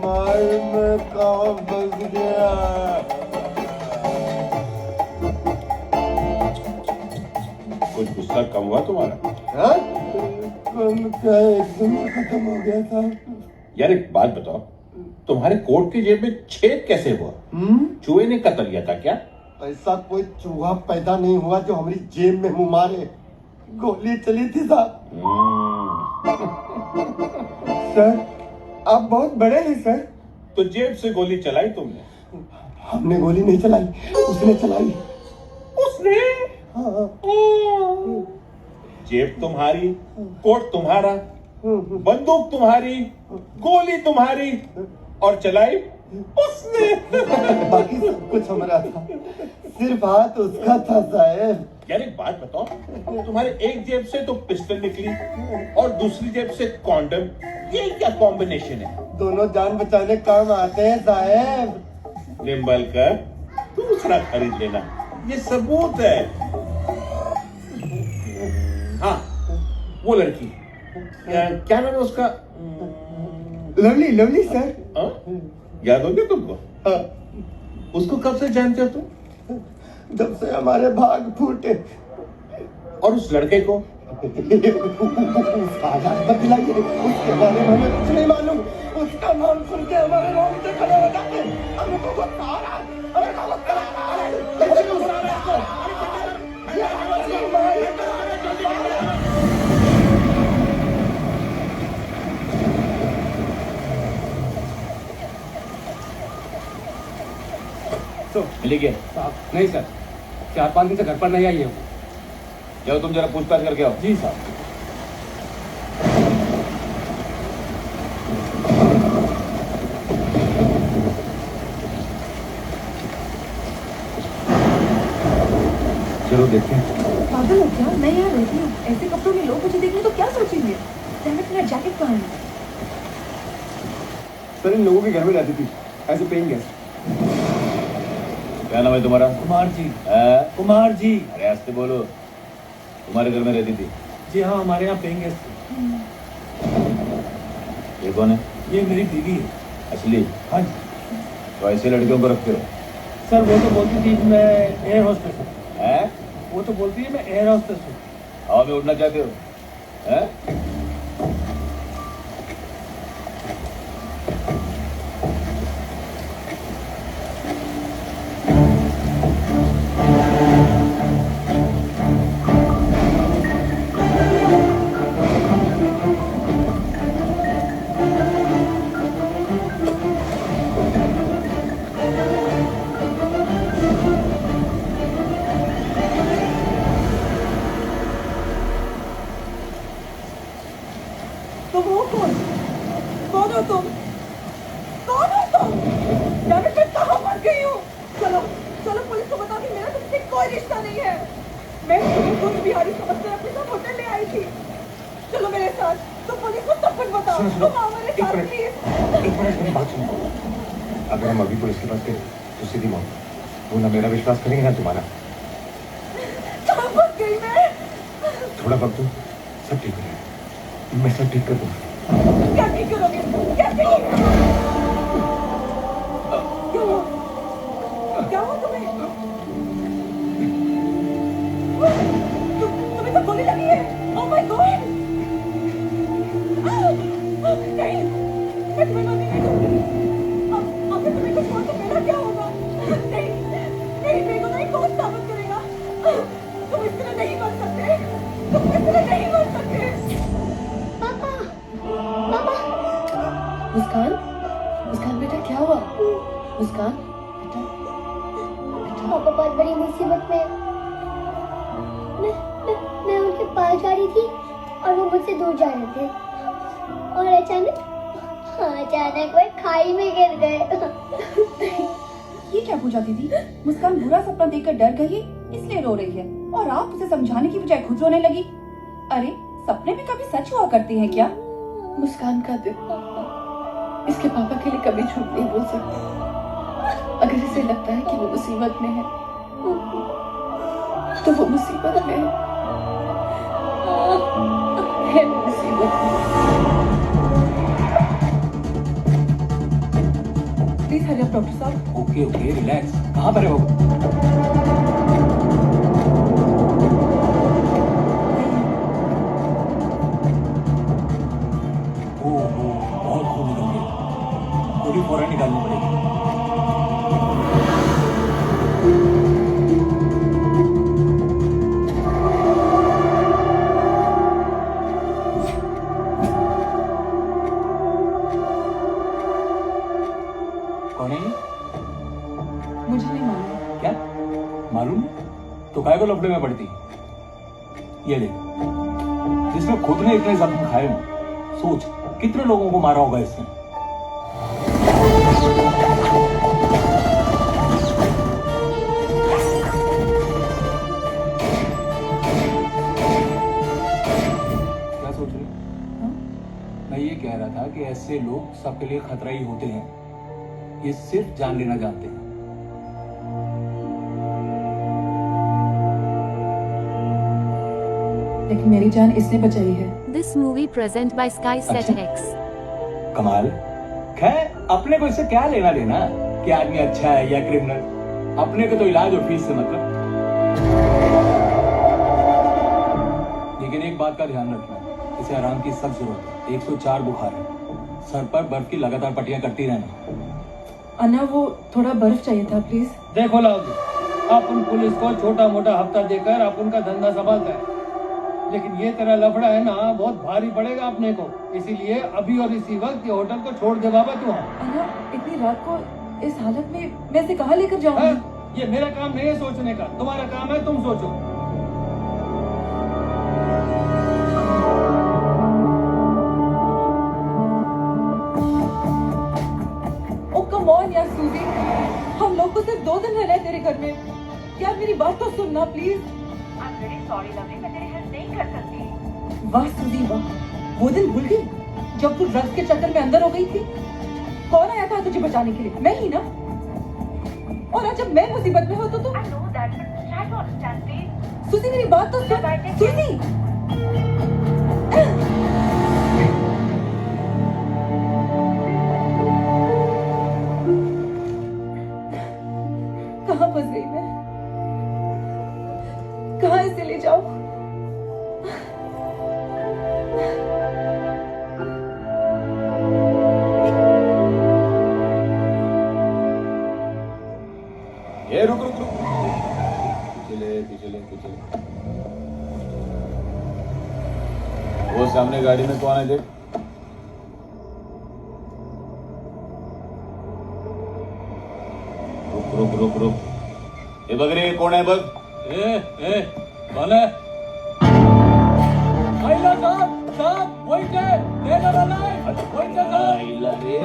में कहाँ फंस गया? कुछ गुस्सा कम हुआ तुम्हारा? कम क्या, एकदम खत्म हो गया था। यार एक बात बताओ, तुम्हारे कोट की जेब में छेद कैसे हुआ? चूहे ने कतल किया था क्या? ऐसा कोई चूहा पैदा नहीं हुआ जो हमारी जेब में मुंह मारे। गोली चली थी साहब। सर, आप बहुत बड़े हैं सर। तो जेब से गोली चलाई तुमने? हमने गोली नहीं चलाई, उसने चलाई। उसने? हाँ। जेब तुम्हारी, कोट तुम्हारा, बंदूक तुम्हारी, गोली तुम्हारी और चलाई उसने। बाकी सब कुछ हमारा था, सिर्फ हाथ उसका था साहब। यार एक बात बताओ, तुम्हारे एक जेब से तो पिस्टल निकली और दूसरी जेब से कॉन्डम, ये क्या कॉम्बिनेशन है? दोनों जान बचाने काम आते हैं साहब। निम्बलकर दूसरा खरीद लेना, ये सबूत है। हाँ, वो लड़की क्या नाम है उसका? Lovely, lovely sir. याद हो गया तुमको? उसको कब से जानते हो तुम? जब से हमारे भाग फूटे। और उस लड़के को? बतलाइए, उसके बारे में हमें कुछ नहीं मालूम। उसका नाम सुन के हमारे रोंगटे खड़े हो जाते हैं। हमें तो गुस्सा आ रहा है, हमें तो गुस्सा आ रहा है। कैसे गुस्सा आ रहा है आपको? मिली क्या? नहीं सर, 4-5 दिन से घर पर नहीं आई है वो। जाओ तुम जरा पूछताछ करके आओ। जी साहब। चलो देखते हैं। पागल हो क्या? मैं यहाँ रहती हूँ, ऐसे कपड़ों में लोग मुझे देखेंगे तो क्या सोचेंगे? मेरा जैकेट कहाँ है? सर इन लोगों के घर में रहती थी, ऐसे पेइंग गेस्ट। क्या नाम है तुम्हारा? कुमार जी। कुमार जी? अरे आस्ते बोलो। तुम्हारे घर में रहती थी? जी हाँ, हमारे यहाँ पेइंग गेस्ट थी। ये कौन है? ये मेरी बीवी है। असली? हाँ जी। तो ऐसे लड़कियों को रखते हो? सर वो तो बोलती थी मैं एयर होस्टेस हूँ। हैं? वो तो बोलती है मैं एयर होस्टेस हूँ। हवा में उड़ना चाहते हो? हैं? तुम हो कौन? कौन हो तुम? कौन हो तुम? यार मैं कहाँ मर गई हूँ? चलो चलो पुलिस को बताओ कि मेरा तुमसे कोई रिश्ता नहीं है। मैं तुम्हें कुछ बिहारी समझकर अपने साथ होटल ले आई थी। चलो मेरे साथ, तो पुलिस को सब कुछ बताओ। तुम आओ मेरे साथ प्लीज। एक मिनट मेरी बात सुनो। अगर हम अभी पुलिस के पास गए तो सीधी मौत। वो ना मेरा विश्वास करेंगे ना तुम्हारा। कहाँ फंस गई मैं? थोड़ा वक्त दो, सब ठीक हो जाएगा। मैं सब ठीक कर दूंगा। क्या ठीक करोगे? क्या ठीक? क्या हुआ तुम्हें? तुम्हें तो गोली लगी है। Oh my God! नहीं, मैं तुम्हें मरने नहीं दूंगी। अगर तुम्हें कुछ हुआ तो मेरा क्या होगा? नहीं, नहीं मेरे को नहीं कौन साबित करेगा? तुम इस तरह नहीं मर सकते। तुम इस तरह नहीं मर सकते। मुस्कान, मुस्कान बेटा क्या हुआ? मुस्कान पापा बहुत बड़ी मुसीबत में। मैं उनके पास जा रही थी और वो मुझसे दूर जा रहे थे और अचानक वे खाई में गिर गए। ये क्या पूजा दीदी? मुस्कान बुरा सपना देखकर डर गई इसलिए रो रही है और आप उसे समझाने की बजाय खुद रोने लगी। अरे सपने भी कभी सच हुआ करते हैं क्या? मुस्कान का दिल इसके पापा के लिए कभी झूठ नहीं बोल सकता। अगर इसे लगता है कि वो मुसीबत में है तो वो मुसीबत में है मुसीबत में। प्लीज हरी अप डॉक्टर साहब। Okay okay relax. कहाँ पर है वो? बहुत खून निकल गया। गोली फौरन निकालनी पड़ेगी। कौन है ये? मुझे नहीं मालूम। क्या मालूम नहीं? तो काय को लफड़े में पड़ती? ये देख, जिसने खुद ने इतने जख्म खाए हों, सोच कितने लोगों को मारा होगा इसने। कह रहा था कि ऐसे लोग सबके लिए खतरा ही होते हैं, ये सिर्फ जान लेना जानते हैं। लेकिन मेरी जान इसने बचाई है। This movie present by Sky Set X. कमाल। खैर अपने को इससे क्या लेना देना कि आदमी अच्छा है या क्रिमिनल, अपने को तो इलाज और फीस से मतलब। लेकिन एक बात का ध्यान रखना, इसे आराम की सब जरूरत है। 104 बुखार है, सर पर बर्फ की लगातार पट्टियां कटती रहना। अन्ना वो थोड़ा बर्फ चाहिए था प्लीज। देखो लालू, अपन पुलिस को छोटा मोटा हफ्ता देकर अपन का धंधा संभालता है, लेकिन ये तेरा लफड़ा है ना बहुत भारी पड़ेगा अपने को। इसीलिए अभी और इसी वक्त ये होटल को छोड़ दे बाबा तू। अन्ना इतनी रात को इस हालत में मैं इसे कहाँ लेकर जाऊंगी? ये मेरा काम नहीं है सोचने का, तुम्हारा काम है, तुम सोचो। ओ कम ऑन यार सूजी, हम लोग को सिर्फ 2 दिन रहना है तेरे घर में। क्या मेरी बात तो सुनना प्लीज। सॉरी लवली, मैं तेरी हेल्प नहीं कर सकती। वाह सूजी वाह, वो दिन भूल गई जब तू ड्रग्स के चक्कर में अंदर हो गई थी? कौन आया था तुझे बचाने के लिए? मैं ही ना। और आज जब मैं मुसीबत में हो तो तुम। सूजी मेरी बात तो सुन। सूजी कहाँ फंस गई मैं? कहाँ इसे ले जाऊं? ये रुक रुक रुक, पीछे ले। वो सामने गाड़ी में कौन है देख। रुक। ये बगरे कौन है बग? कौन है? आइला साहब वही थे, लेना वाला है, वही थे साहब। आइला रे,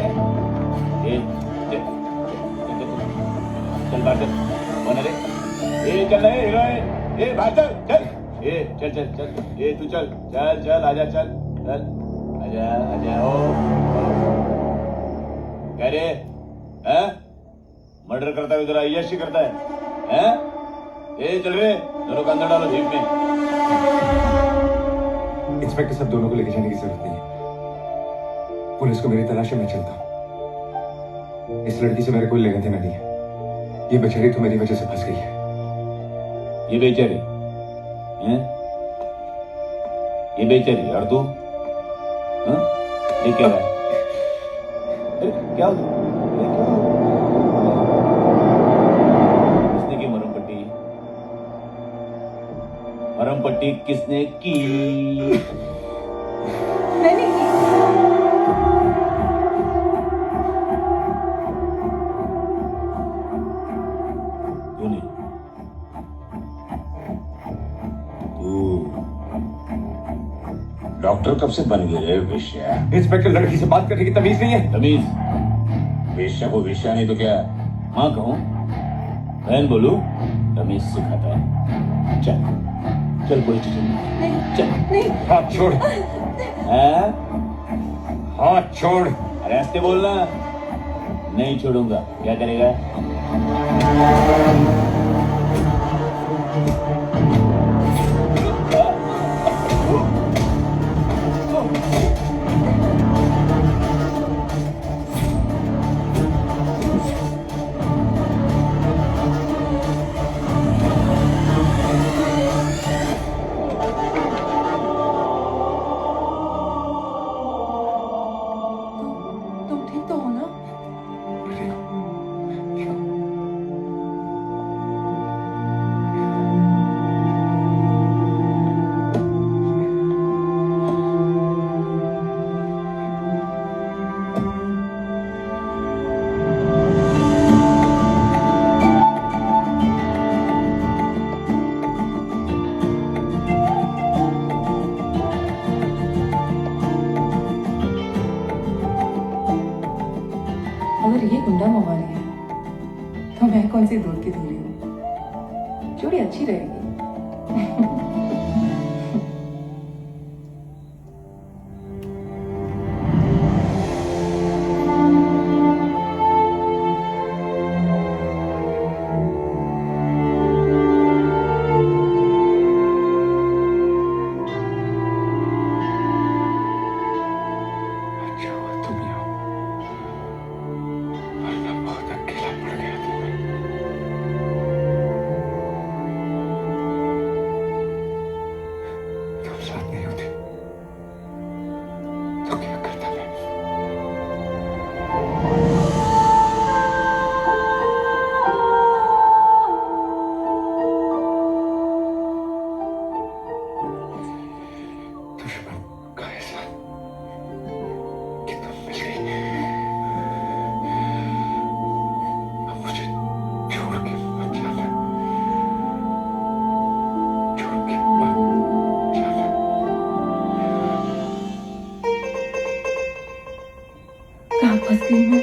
चल बाहर चल, कौन है रे? चल रहे हीरो, बाहर चल, चल, तू चल, आजा चल, आजा ओ। क्या रे? मर्डर करता है उधर, अय्याशी करता है? चल रे, दोनों को अंदर डालो जीप में। इंस्पेक्टर साहब, दोनों को लेके जाने की जरूरत नहीं है। पुलिस को मेरी तलाश है, मैं चलता हूँ। इस लड़की से मेरे कोई लेना देना नहीं है। ये बेचारी तो मेरी वजह से फंस गई है। ये बेचारी और तू ये क्या है? अरे क्या हो गया? किसने की मरहम पट्टी किसने की? मैंने की। तूने? तू डॉक्टर कब से बन गए रे वेश्या? इंस्पेक्टर, लड़की से बात करने की तमीज नहीं है। तमीज? वेश्या को वेश्या नहीं तो क्या माँ कहूँ, बहन बोलूं? तमीज सिखाता है। चल पुलिस स्टेशन चल। नहीं। हाथ छोड़। हाथ छोड़। अरे ऐसे बोलना। नहीं छोड़ूंगा। क्या करेगा? तुम ठीक तो हो ना? अगर ये गुंडा मवाली है तो मैं कौन सी दूर की दूरी हूँ। जोड़ी अच्छी रहेगी। फंस गई मैं।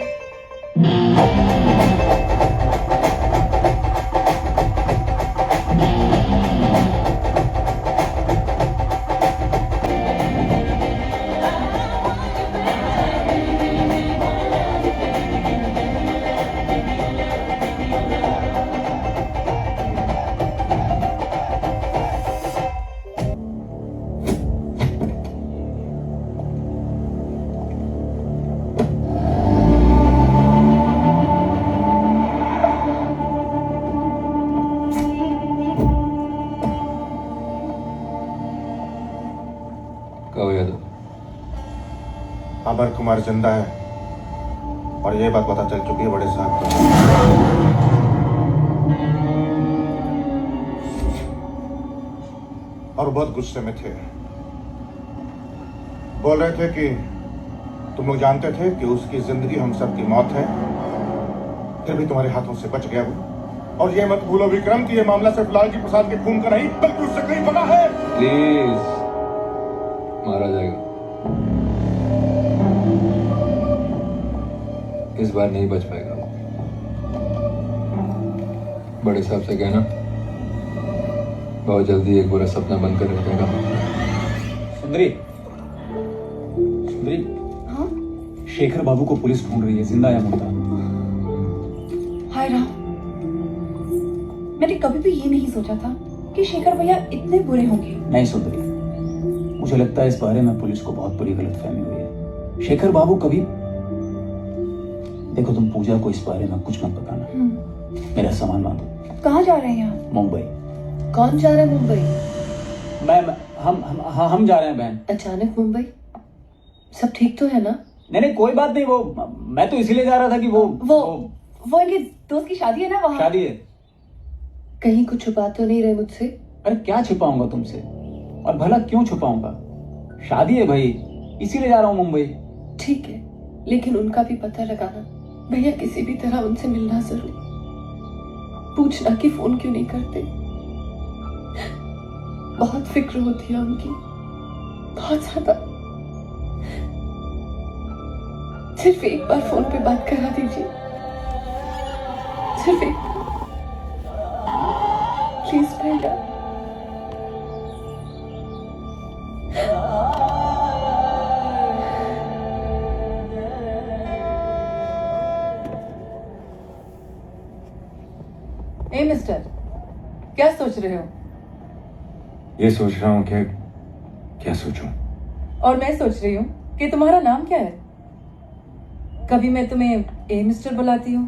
कहो यादव, अमर कुमार जिंदा है और ये बात पता चल चुकी है बड़े साहब को। और बहुत गुस्से में थे। बोल रहे थे कि तुम लोग जानते थे कि उसकी जिंदगी हम सब की मौत है, फिर भी तुम्हारे हाथों से बच गया वो। और ये मत भूलो विक्रम कि ये मामला सिर्फ लालजी प्रसाद के खून का नहीं बल्कि उससे कहीं बड़ा है। प्लीज, मारा जाएगा। इस बार नहीं बच पाएगा। बड़े साहब से कहना बहुत जल्दी एक बुरा सपना बनकर रखेगा। सुंदरी, सुंदरी, हाँ? शेखर बाबू को पुलिस ढूंढ रही है, जिंदा या मुर्दा। हाय राम, मैंने कभी भी ये नहीं सोचा था कि शेखर भैया इतने बुरे होंगे। नहीं सुंदरी, मुझे लगता है इस बारे में पुलिस को बहुत बड़ी गलतफहमी हुई है। शेखर बाबू कभी, देखो तुम पूजा को इस बारे में कुछ मत बताना। मेरा सामान बांधो। कहाँ जा रहे हैं आप? मुंबई। कौन जा रहा है मुंबई? हम जा रहे हैं बहन। अचानक मुंबई? सब ठीक तो है ना? नहीं, कोई बात नहीं। वो मैं तो इसीलिए जा रहा था कि वो इनके दोस्त की शादी है ना वहाँ। शादी है। कहीं कुछ छुपा तो नहीं रहे मुझसे? अरे क्या छुपाऊंगा तुमसे, और भला क्यों छुपाऊंगा? शादी है भाई, इसीलिए जा रहा हूँ मुंबई। ठीक है, लेकिन उनका भी पता लगाना। भैया किसी भी तरह उनसे मिलना जरूर। पूछना कि फोन क्यों नहीं करते। बहुत फिक्र होती है उनकी, बहुत ज्यादा। सिर्फ एक बार फोन पे बात करा दीजिए, सिर्फ एक। प्लीज भैया। ए मिस्टर, क्या सोच रहे हो? ये सोच रहा हूँ कि क्या सोचूं। और मैं सोच रही हूँ कि तुम्हारा नाम क्या है। कभी मैं तुम्हें ए मिस्टर बुलाती हूँ,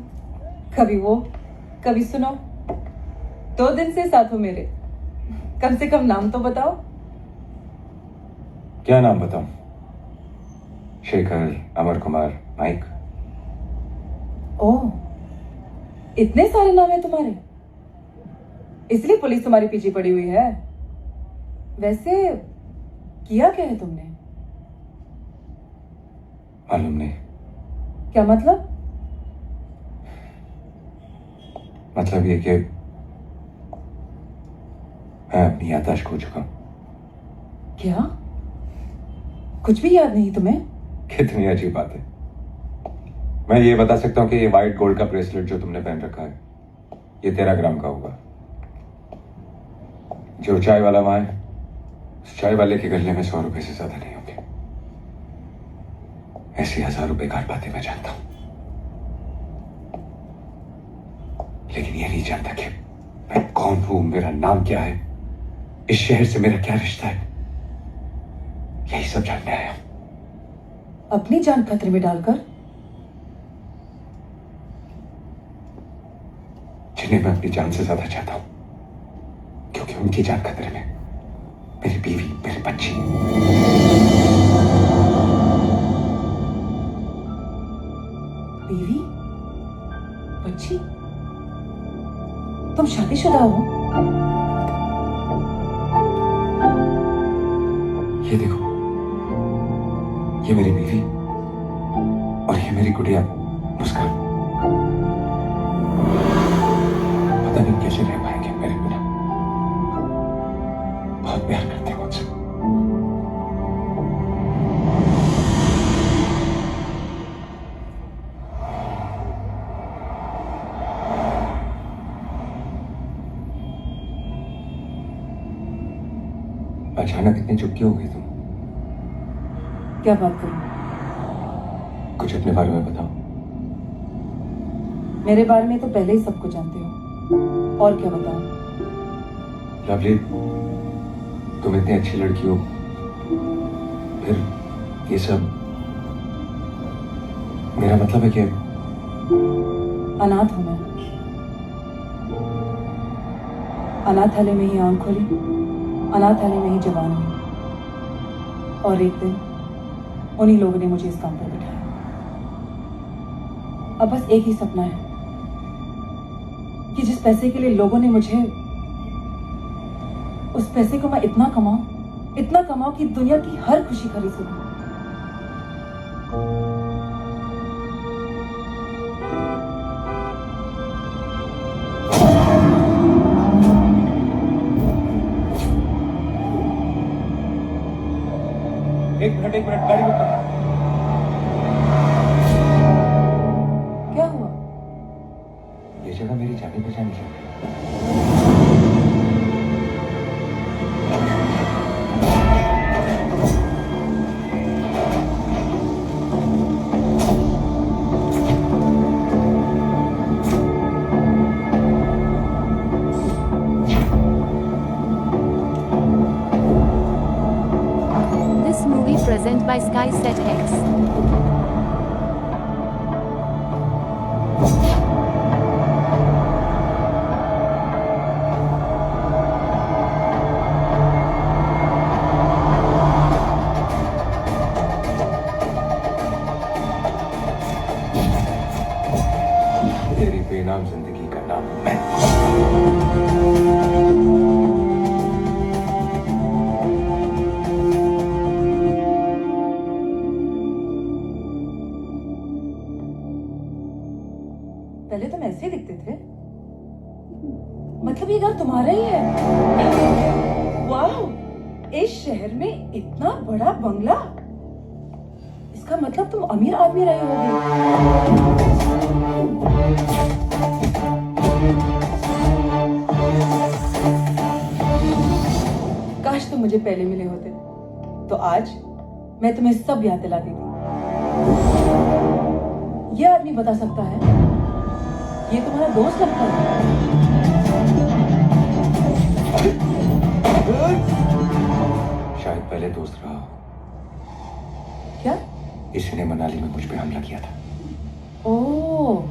कभी वो, कभी सुनो। 2 दिन से साथ हो मेरे, कम से कम नाम तो बताओ। क्या नाम बताऊं? शेखर, अमर कुमार, माइक। ओह, इतने सारे नाम है तुम्हारे, इसलिए पुलिस तुम्हारे पीछे पड़ी हुई है। वैसे किया क्या है तुमने? मालूम नहीं। क्या मतलब? मतलब ये कि मैं अपनी याददाश्त खो चुका हूं। क्या? कुछ भी याद नहीं तुम्हें? कितनी अजीब बात है। मैं ये बता सकता हूँ कि ये व्हाइट गोल्ड का ब्रेसलेट जो तुमने पहन रखा है, ये 13 ग्राम का होगा। जो चाय वाला वहां है, उस चाय वाले के गले में 100 रुपए से ज्यादा नहीं होंगे। ऐसी 1000 रुपए बेकार बातें मैं जानता हूं, लेकिन ये नहीं जानता कि मैं कौन हूं, मेरा नाम क्या है, इस शहर से मेरा क्या रिश्ता है। यही सब जानने आया हूं। अपनी जान खतरे में डालकर? जिन्हें मैं अपनी जान से ज्यादा चाहता हूं, क्योंकि उनकी जान खतरे में। मेरी बीवी, मेरे बच्चे। बीवी, बच्ची? तुम शादीशुदा हो? ये देखो, ये मेरी बीवी और ये मेरी गुड़िया मुस्कान। पता नहीं कैसे रह पाएंगे मेरे बिना। बहुत प्यार करते हैं मुझसे। अचानक इतनी चुप क्यों हो गई तुम? क्या बात करूं? कुछ अपने बारे में बताओ। मेरे बारे में तो पहले ही सब कुछ जानते हो, और क्या बताऊं? लवली, तुम इतनी अच्छी लड़की हो, फिर ये सब। मेरा मतलब है कि अनाथ हूं मैं। अनाथालय में ही आंख खोली, अनाथालय में ही जवान हुई, और एक दिन उन्हीं लोगों ने मुझे इस काम पर बिठाया। अब बस एक ही सपना है कि जिस पैसे के लिए लोगों ने मुझे, उस पैसे को मैं इतना कमाऊं कि दुनिया की हर खुशी खरीद सकूं। एक मिनट गाड़ी में उतर। क्या हुआ? ये जगह मेरी जानी पहचानी है। This movie present by Sky Set X. तेरी बेनाम जिंदगी का नाम मैं। पहले तुम ऐसे ही दिखते थे। मतलब ये घर तुम्हारा ही है? वाह, इस शहर में इतना बड़ा बंगला। इसका मतलब तुम अमीर आदमी रहे होगे। काश तुम मुझे पहले मिले होते, तो आज मैं तुम्हें सब याद दिला देती। ये आदमी बता सकता है, ये तुम्हारा दोस्त लगता है। शायद पहले दोस्त रहा। क्या? इसी ने मनाली में मुझ पे हमला किया था। Oh,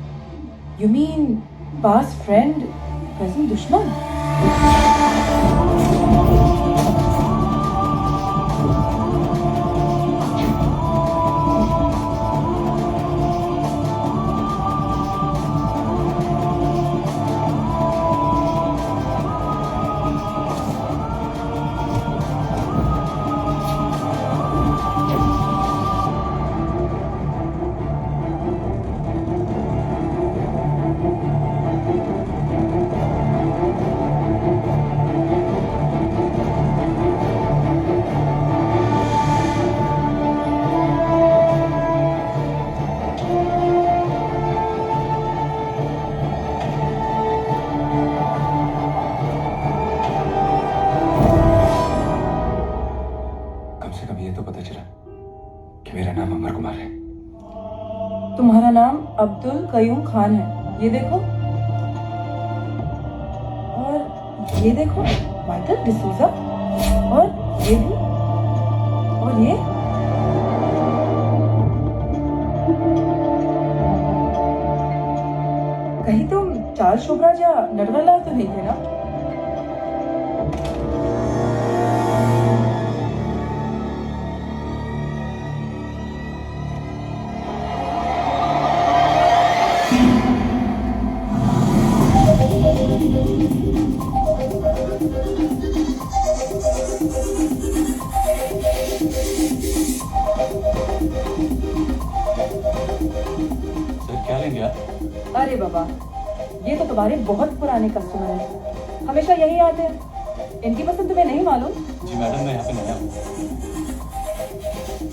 you mean past friend, present दुश्मन। तुम्हारा नाम अब्दुल कयूम खान है, ये देखो। और ये देखो, माइकल डिसूजा। और ये भी, और ये। कहीं तुम चार्ल्स शोभराज या नटवरलाल तो नहीं थे ना? क्या लेंगे आप? अरे बाबा, ये तो तुम्हारे बहुत पुराने कस्टमर हैं, हमेशा यही आते हैं। इनकी पसंद तुम्हें नहीं मालूम? जी मैडम, मैं यहाँ पे नया हूँ।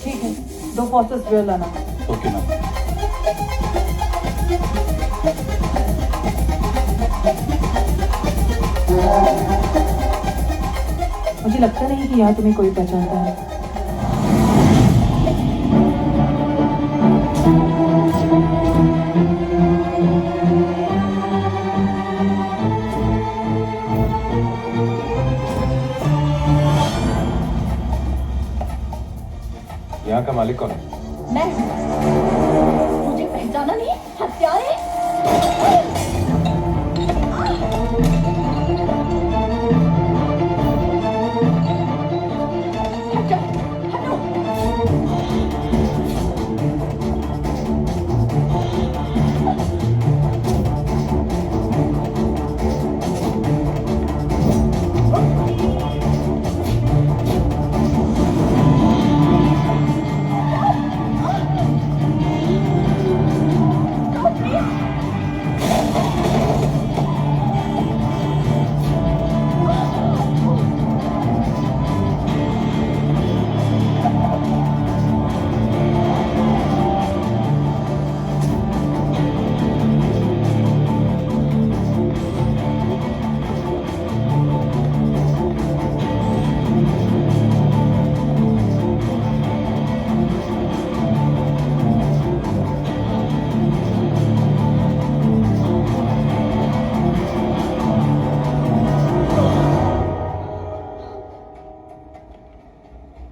ठीक है, 2 फॉस्टर्स बियर लाना। Okay ma'am. मुझे लगता नहीं कि यहाँ तुम्हें कोई पहचानता है। यहाँ का मालिक कौन है? मैं। मुझे पहचाना नहीं? हत्यारे।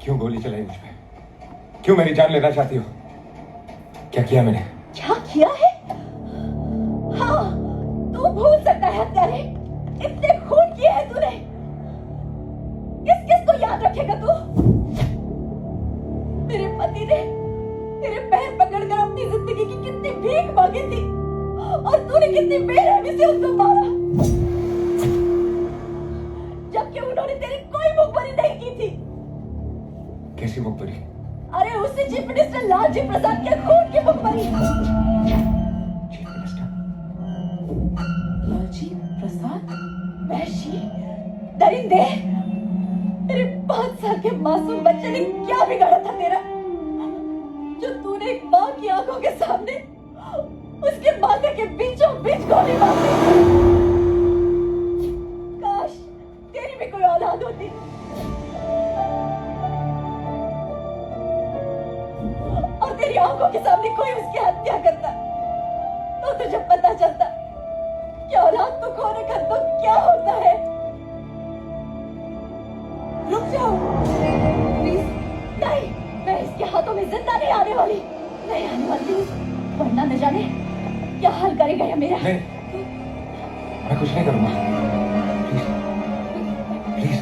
क्यों गोली चलाई मुझ पे? क्यों मेरी जान लेना चाहती हो? क्या किया मैंने? क्या किया है? हाँ, तू भूल सकता है हत्यारे। इतने खून किए हैं तूने। किस किस को याद रखेगा तू? मेरे पति ने तेरे पैर पकड़कर अपनी जिंदगी की कितनी भीख मांगी थी और तूने कितनी बेरहमी से उसको मारा, जबकि उन्होंने तेरी कोई मुखबरी नहीं की थी। कैसी मुखबरी? अरे उससे चीफ मिनिस्टर लालजी प्रसाद के खून की मुखबरी। लालजी प्रसाद? वैशी, दरिंदे, मेरे 5 साल के मासूम बच्चे ने क्या बिगाड़ा था तेरा, जो तूने एक माँ की आंखों के सामने उसके माथे के बीचों बीच गोली मार दी। काश तेरी भी कोई औलाद होती और तेरी आंखों के सामने कोई उसकी हत्या करता, तो तुझे पता चलता कि औलाद को खोने का दुख क्या होता है। रुक जाओ प्लीज। नहीं, मैं इसके हाथों में जिंदा नहीं आने वाली, नहीं आने वाली, वरना न जाने क्या हाल करेगा ये मेरा। नहीं, मैं कुछ नहीं करूंगा। प्लीज,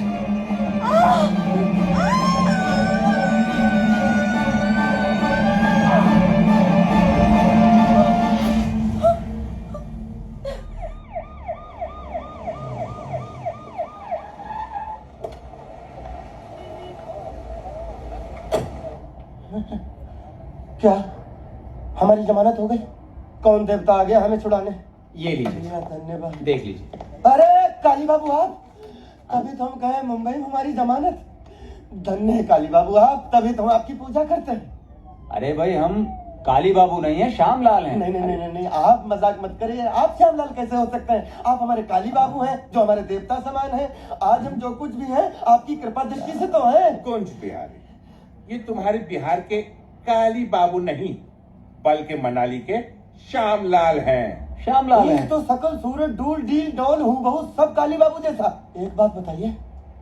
क्या हमारी जमानत हो गई? कौन देवता आ गया हमें छुड़ाने? ये लीजिए, धन्यवाद। देख लीजिए। अरे काली बाबू आप, तभी तो हम गए मुंबई में हमारी जमानत। धन्य है काली बाबू आप, तभी तो हम आपकी पूजा करते हैं। अरे भाई हम काली बाबू नहीं है, श्यामलाल हैं। नहीं नहीं नहीं नहीं, आप मजाक मत करिए। आप श्यामलाल कैसे हो सकते हैं? आप हमारे काली बाबू हैं, जो हमारे देवता समान हैं। आज हम जो कुछ भी हैं आपकी कृपा दृष्टि से तो हैं। कौन सी बिहारी? ये तुम्हारे बिहार के काली बाबू नहीं, बल्कि मनाली के श्यामलाल हैं। श्यामलाल ये हैं। तो सकल सूरत डूल डील डॉल हूँ बहुत सब काली बाबू जैसा। एक बात बताइए,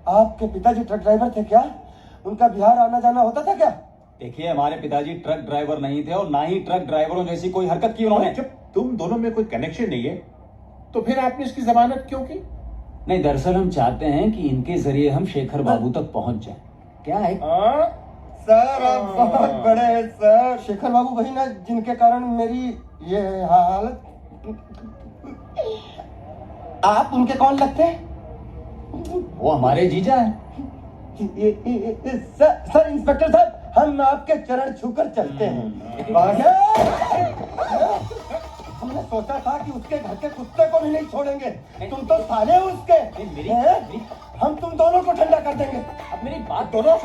आपके पिताजी ट्रक ड्राइवर थे क्या? उनका बिहार आना जाना होता था क्या? देखिए हमारे पिताजी ट्रक ड्राइवर नहीं थे और ना ही ट्रक ड्राइवरों जैसी कोई हरकत की उन्होंने। जब तुम दोनों में कोई कनेक्शन नहीं है तो फिर आपने इसकी जमानत क्यों की? नहीं, दरअसल हम चाहते हैं कि इनके जरिए हम शेखर बाबू तक पहुंच जाएं। क्या है? सर आप बहुत बड़े हैं सर। शेखर बाबू वही ना जिनके कारण मेरी ये हालत। आप उनके कौन लगते हैं? वो हमारे जीजा हैं। सर इंस्पेक्टर साहब, हम आपके चरण छूकर चलते हैं। हमने सोचा था कि उसके घर के कुत्ते को भी नहीं छोड़ेंगे। तुम तो साले हो उसके। हम तुम दोनों को ठंडा कर देंगे। अब मेरी बात दोनों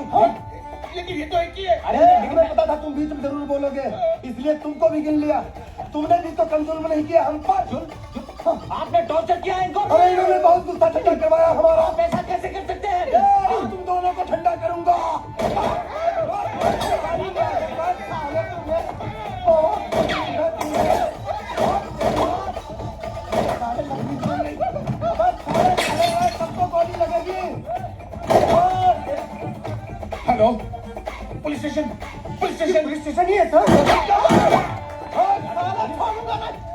लेकिन ये तो एक ही है। अरे हमें पता था तुम बीच में जरूर बोलोगे, इसलिए तुमको भी गिन लिया। तुमने भी तो कम जुल्म नहीं किया हम पर। आपने टॉर्चर किया है इनको। अरे इन्होंने बहुत गुस्सा ठंडा करवाया हमारा। आप ऐसा कैसे कर सकते हैं? तुम दोनों को ठंडा करूंगा। सबको गोली लगेगी। हेलो, पुलिस स्टेशन ही है सर।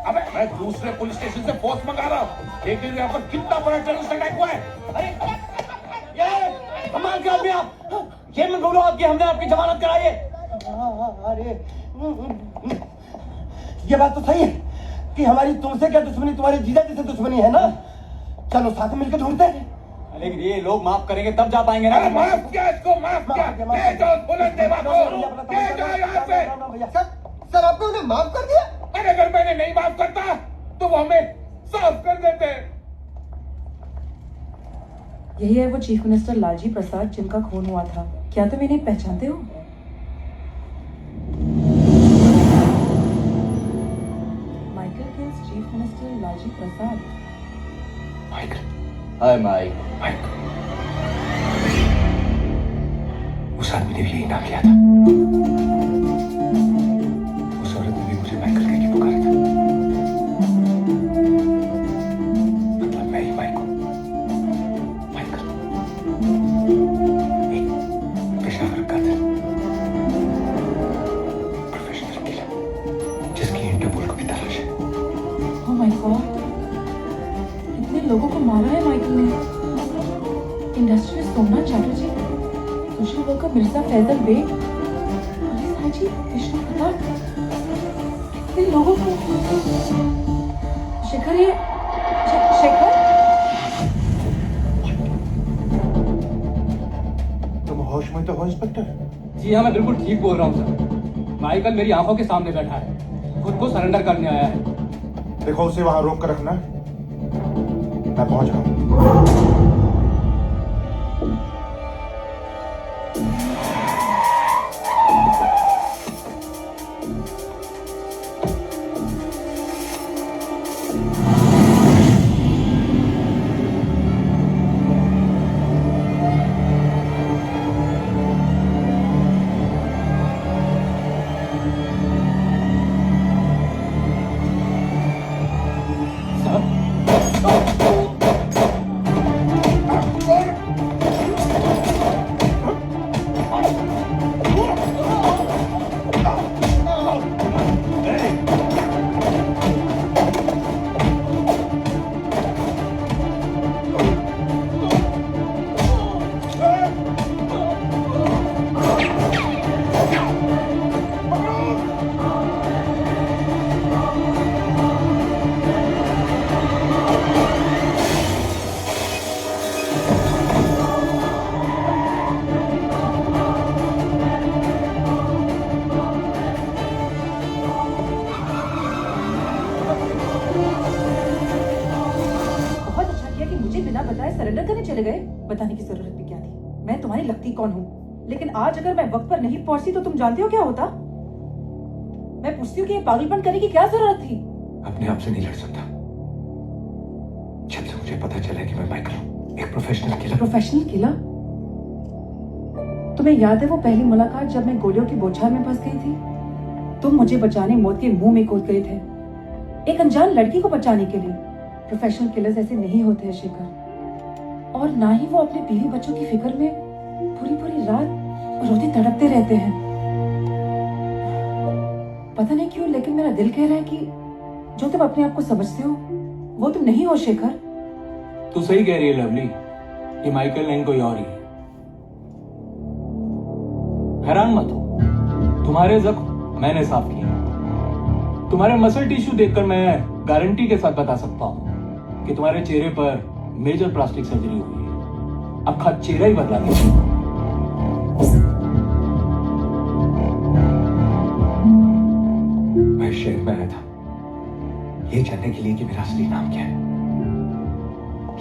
अबे मैं दूसरे पुलिस स्टेशन से फोर्स मंगा रहा हूँ, लेकिन यहाँ पर कितना बड़ा टेररिस्ट अटैक हुआ है। ये कमाल के आदमी आप, ये मत बोलो आपकी हमने आपकी जमानत कराई है। अरे ये बात तो सही है कि हमारी तुमसे क्या दुश्मनी, तुम्हारे जीजा जी से दुश्मनी है ना। चलो साथ में मिलकर ढूंढते हैं। लेकिन ये लोग माफ करेंगे तब जा पाएंगे ना। माफ किया इसको, माफ किया। ले जाओ बुलंद देवा को, ले जाओ यहाँ से। सर आपने उन्हें माफ कर दिया? अरे अगर मैंने नहीं माफ करता तो वो हमें साफ कर देते। यही है वो चीफ मिनिस्टर लालजी प्रसाद जिनका खून हुआ था। क्या तुम इन्हें पहचानते हो? Michael kills chief minister Lalji Prasad. Michael. Hi Mike. उस आदमी ने भी यही नाम लिया था। उस औरत ने भी मुझे माइकल कह के पुकारा था। मतलब मैं ही माइक हूं। माइकल एक पेशावर कातिल, प्रोफेशनल किलर जिसकी इंटरपोल को भी तलाश है। ओह माय गॉड, इतने लोगों को मारा है माइकल ने। Industry Somnath Chatterjee, social worker Mirza Faisal Baig, police IG Vishnu Pratap, कितने लोगों को। शेखर ये शेखर, तुम होश में तो हो इंस्पेक्टर? जी हाँ, मैं बिल्कुल ठीक बोल रहा हूँ सर। माइकल मेरी आंखों के सामने बैठा है, खुद को सरेंडर करने आया है। देखो उसे वहां रोक कर रखना, मैं पहुंच रहा हूं। सरेंडर करने चले गए। बताने की जरूरत भी क्या थी? मैं तुम्हारी लगती कौन हूँ? लेकिन आज अगर मैं वक्त पर नहीं पहुंचती तो तुम जानते हो क्या होता? मैं पूछती हूँ कि ये पागलपन करने की क्या जरूरत थी? अपने आप से नहीं लड़ सकता। जब से मुझे पता चला कि मैं माइकल हूँ, एक प्रोफेशनल किलर। Professional killer? तुम्हें याद है वो पहली मुलाकात जब मैं गोलियों की बौछार में फंस गई थी? तुम मुझे बचाने मौत के मुंह में कूद गए थे, एक अनजान लड़की को बचाने के लिए। प्रोफेशनल किलर्स ऐसे नहीं होते हैं शेखर, और ना ही वो अपने बीवी बच्चों की फिक्र में पूरी पूरी रात रोते तड़पते रहते हैं। पता नहीं क्यों, लेकिन मेरा दिल कह रहा है कि जो तुम अपने आप को समझते हो वो तुम नहीं हो शेखर। तू सही कह रही है लवली, ये माइकल नहीं कोई और ही है। हैरान मत हो, तुम्हारे जख्म मैंने साफ किए। तुम्हारे मसल टिश्यू देखकर मैं गारंटी के साथ बता सकता हूं कि तुम्हारे चेहरे पर मेजर प्लास्टिक सर्जरी हुई है। अब खाली चेहरा ही बदला गया। मैं शहर में आया था ये जानने के लिए कि मेरा असली नाम क्या है,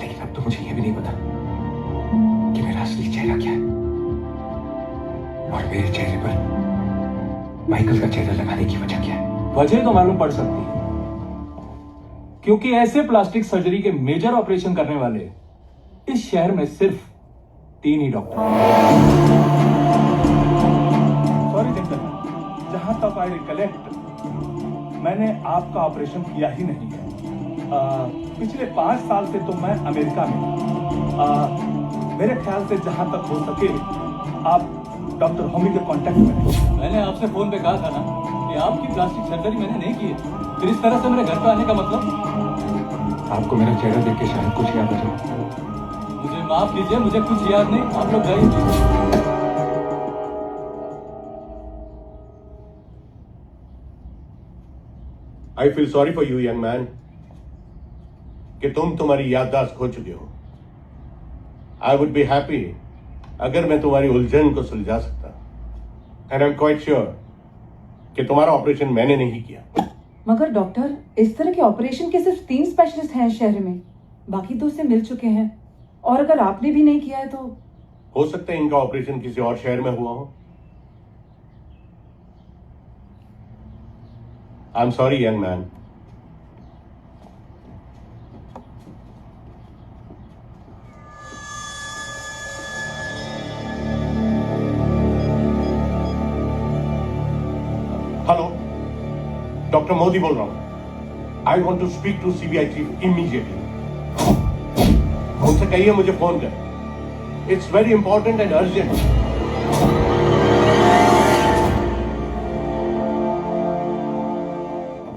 लेकिन अब तो मुझे यह भी नहीं पता कि मेरा असली चेहरा क्या है, और मेरे चेहरे पर माइकल का चेहरा लगाने की वजह क्या है। वजह तो मालूम पड़ सकती है क्योंकि ऐसे प्लास्टिक सर्जरी के मेजर ऑपरेशन करने वाले इस शहर में सिर्फ 3 ही डॉक्टर सॉरी जेंटलमैन, जहां तक आई रिकलेक्ट मैंने आपका ऑपरेशन किया ही नहीं है। पिछले 5 साल से तो मैं अमेरिका में हूं। मेरे ख्याल से जहां तक हो सके आप डॉक्टर होमी के कांटेक्ट में रहें। मैंने आपसे फोन पे कहा था ना कि आपकी प्लास्टिक सर्जरी मैंने नहीं की है, फिर इस तरह से मेरे घर पे आने का मतलब? आपको मेरा चेहरा देख के शायद कुछ याद आ जाए। मुझे माफ कीजिए, मुझे कुछ याद नहीं, आप लोग जाइए। I feel sorry for you, young man, कि तुम तुम्हारी याददाश्त खो चुके हो। I would be happy अगर मैं तुम्हारी उलझन को सुलझा सकता। And I'm quite sure कि तुम्हारा ऑपरेशन मैंने नहीं किया। मगर डॉक्टर, इस तरह के ऑपरेशन के सिर्फ 3 स्पेशलिस्ट हैं शहर में, बाकी 2 से मिल चुके हैं, और अगर आपने भी नहीं किया है तो हो सकता है इनका ऑपरेशन किसी और शहर में हुआ हो। I'm sorry, young man. Hello, doctor Modi बोल रहा हूं। I want to speak to CBI chief immediately. उनसे कहिए मुझे फोन कर। It's very important and urgent.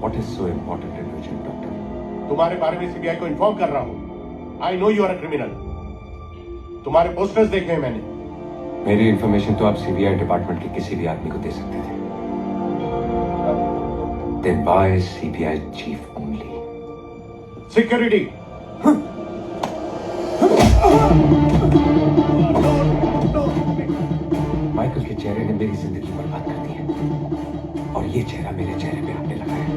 What is so important and urgent, doctor? तुम्हारे बारे में सीबीआई को इन्फॉर्म कर रहा हूं। I know you are a criminal. तुम्हारे पोस्टर्स देखे हैं मैंने। मेरी इंफॉर्मेशन तो आप सीबीआई डिपार्टमेंट के किसी भी आदमी को दे सकते थे। Then why CBI chief only? Security. Michael के चेहरे ने मेरी जिंदगी बर्बाद कर दी है, और ये चेहरा मेरे चेहरे पे आपने लगाया है।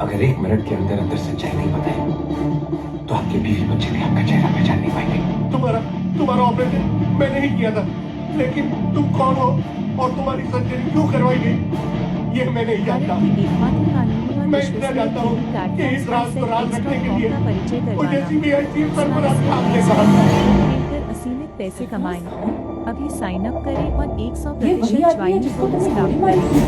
अगर 1 मिनट के अंदर अंदर सच्चाई नहीं बताई तो आपके बीवी बच्चे भी आपका चेहरा पहचान नहीं पाएंगे। तुम्हारा ऑपरेशन मैंने ही किया था, लेकिन तुम कौन हो और तुम्हारी सर्जरी क्यों करवाई गई ये मैं नहीं जानता। मैं इतना जानता हूँ कि इस राज को राज रखने के लिए मुझे सीबीआई चीफ सरफराज खान ने कहा। असीमित पैसे कमाएं। अभी साइन अप करें और 100% ये वही आदमी है जिसको तुमने गोली मारी थी।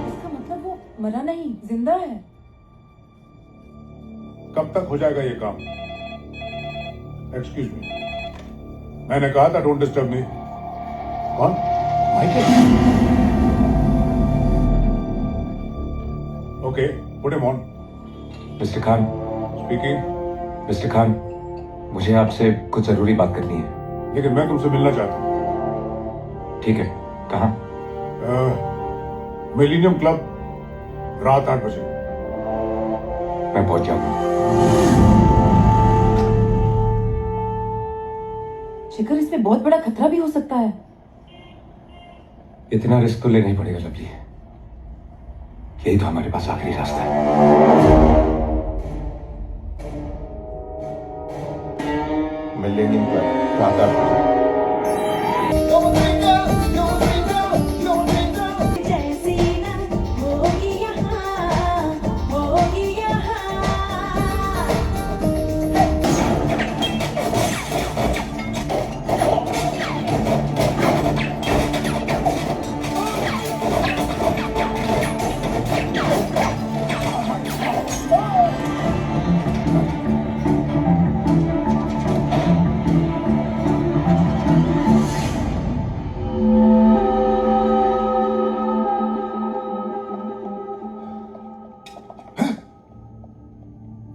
इसका मतलब वो मरा नहीं, जिंदा है। कब तक हो जाएगा ये काम? एक्सक्यूज मी, मैंने कहा था डोंट डिस्टर्ब मी। कौन? Michael. Okay, put him on. Mister Khan. Speaking. Mister Khan, मुझे आपसे कुछ जरूरी बात करनी है। लेकिन मैं तुमसे मिलना चाहता हूँ। ठीक है, कहाँ? मिलेनियम क्लब, रात 8 बजे। मैं पहुंच जाऊंगा। शिखर, इसमें बहुत बड़ा खतरा भी हो सकता है। इतना रिस्क तो लेना ही पड़ेगा लवली। यही तो हमारे पास आखिरी रास्ता है। मिलेनियम क्लब, रात 8 बजे।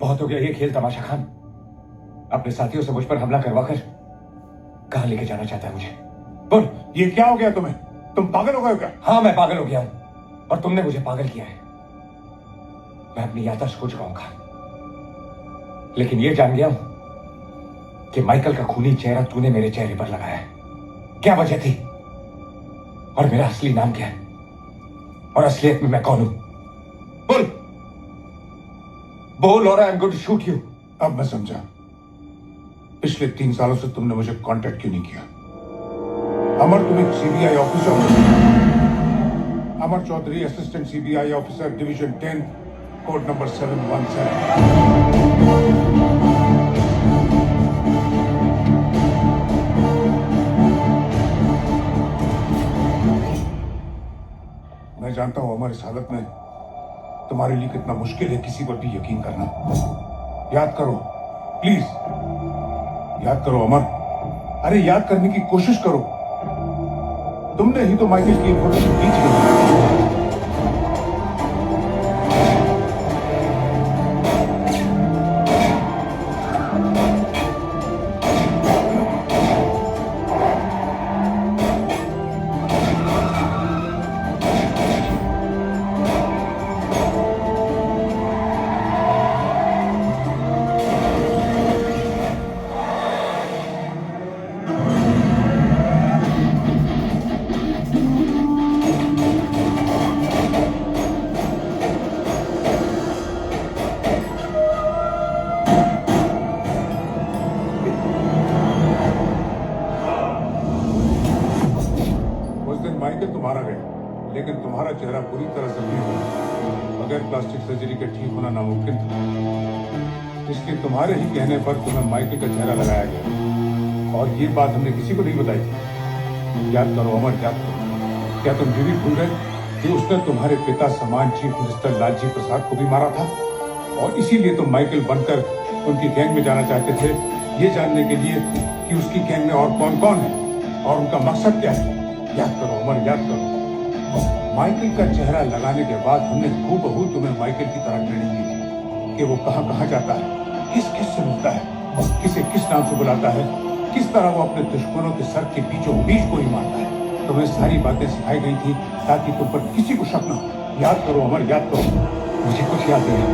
बहुत हो गया ये खेल तमाशा खान। अपने साथियों से मुझ पर हमला करवाकर कहां लेके जाना चाहता है मुझे? बोल, ये क्या हो गया तुम्हें? तुम पागल हो गए हो क्या? हाँ, मैं पागल हो गया हूं और तुमने मुझे पागल किया है। मैं अपनी याददाश्त खो चुका हूं खान, लेकिन ये जान गया हूं कि माइकल का खूनी चेहरा तूने मेरे चेहरे पर लगाया है। क्या वजह थी और मेरा असली नाम क्या है और असलियत में मैं कौन हूं? बोल बोल और I am going to shoot you. अब मैं समझा पिछले 3 सालों से तुमने मुझे कांटेक्ट क्यों नहीं किया। अमर, तुम एक सीबीआई ऑफिसर हो, Amar Chaudhary, assistant CBI officer, division 10, code number 717। मैं जानता हूं अमर, इस हालत में तुम्हारे लिए कितना मुश्किल है किसी पर भी यकीन करना। याद करो, प्लीज याद करो अमर। अरे याद करने की कोशिश करो। तुमने ही तो माइकल की इन्फॉर्मेशन दी थी। तुम्हारा गया, लेकिन तुम्हारा चेहरा पूरी तरह जख्मी हो बगैर प्लास्टिक सर्जरी के ठीक होना नामुमकिन था। इसलिए तुम्हारे ही कहने पर तुम्हें माइकल का चेहरा लगाया गया, और ये बात हमने किसी को नहीं बताई थी। याद करो अमर, याद करो। क्या तुम ये भी भूल गए कि उसने तुम्हारे पिता समान चीफ मिनिस्टर लालजी प्रसाद को भी मारा था, और इसीलिए तुम माइकल बनकर उनकी गैंग में जाना चाहते थे, ये जानने के लिए कि उसकी गैंग में और कौन कौन है और उनका मकसद क्या है। याद करो अमर, याद करो। माइकल का चेहरा लगाने के बाद हमने हूबहू तुम्हें माइकल की तरह ट्रेनिंग दी कि वो कहाँ कहाँ जाता है, किस किस से मिलता है, किसे किस नाम से बुलाता है, किस तरह वो अपने दुश्मनों के सर के बीचों बीच गोली मारता है। तुम्हें सारी बातें सिखाई गई थी ताकि तुम पर किसी को शक न हो। याद करो अमर, याद करो। मुझे कुछ याद नहीं है,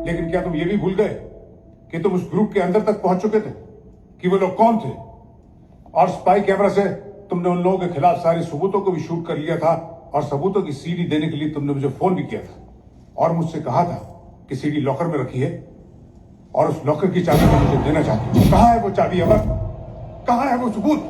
लेकिन क्या तुम ये भी भूल गए कि तुम उस ग्रुप के अंदर तक पहुंच चुके थे, कि वो लोग कौन थे, और स्पाई कैमरा से तुमने उन लोगों के खिलाफ सारे सबूतों को भी शूट कर लिया था, और सबूतों की सीडी देने के लिए तुमने मुझे फोन भी किया था और मुझसे कहा था कि सीडी लॉकर में रखी है और उस लॉकर की चाबी को मुझे देना चाहती हूँ। कहाँ है वो चाबी अमर, कहाँ है वो सबूत?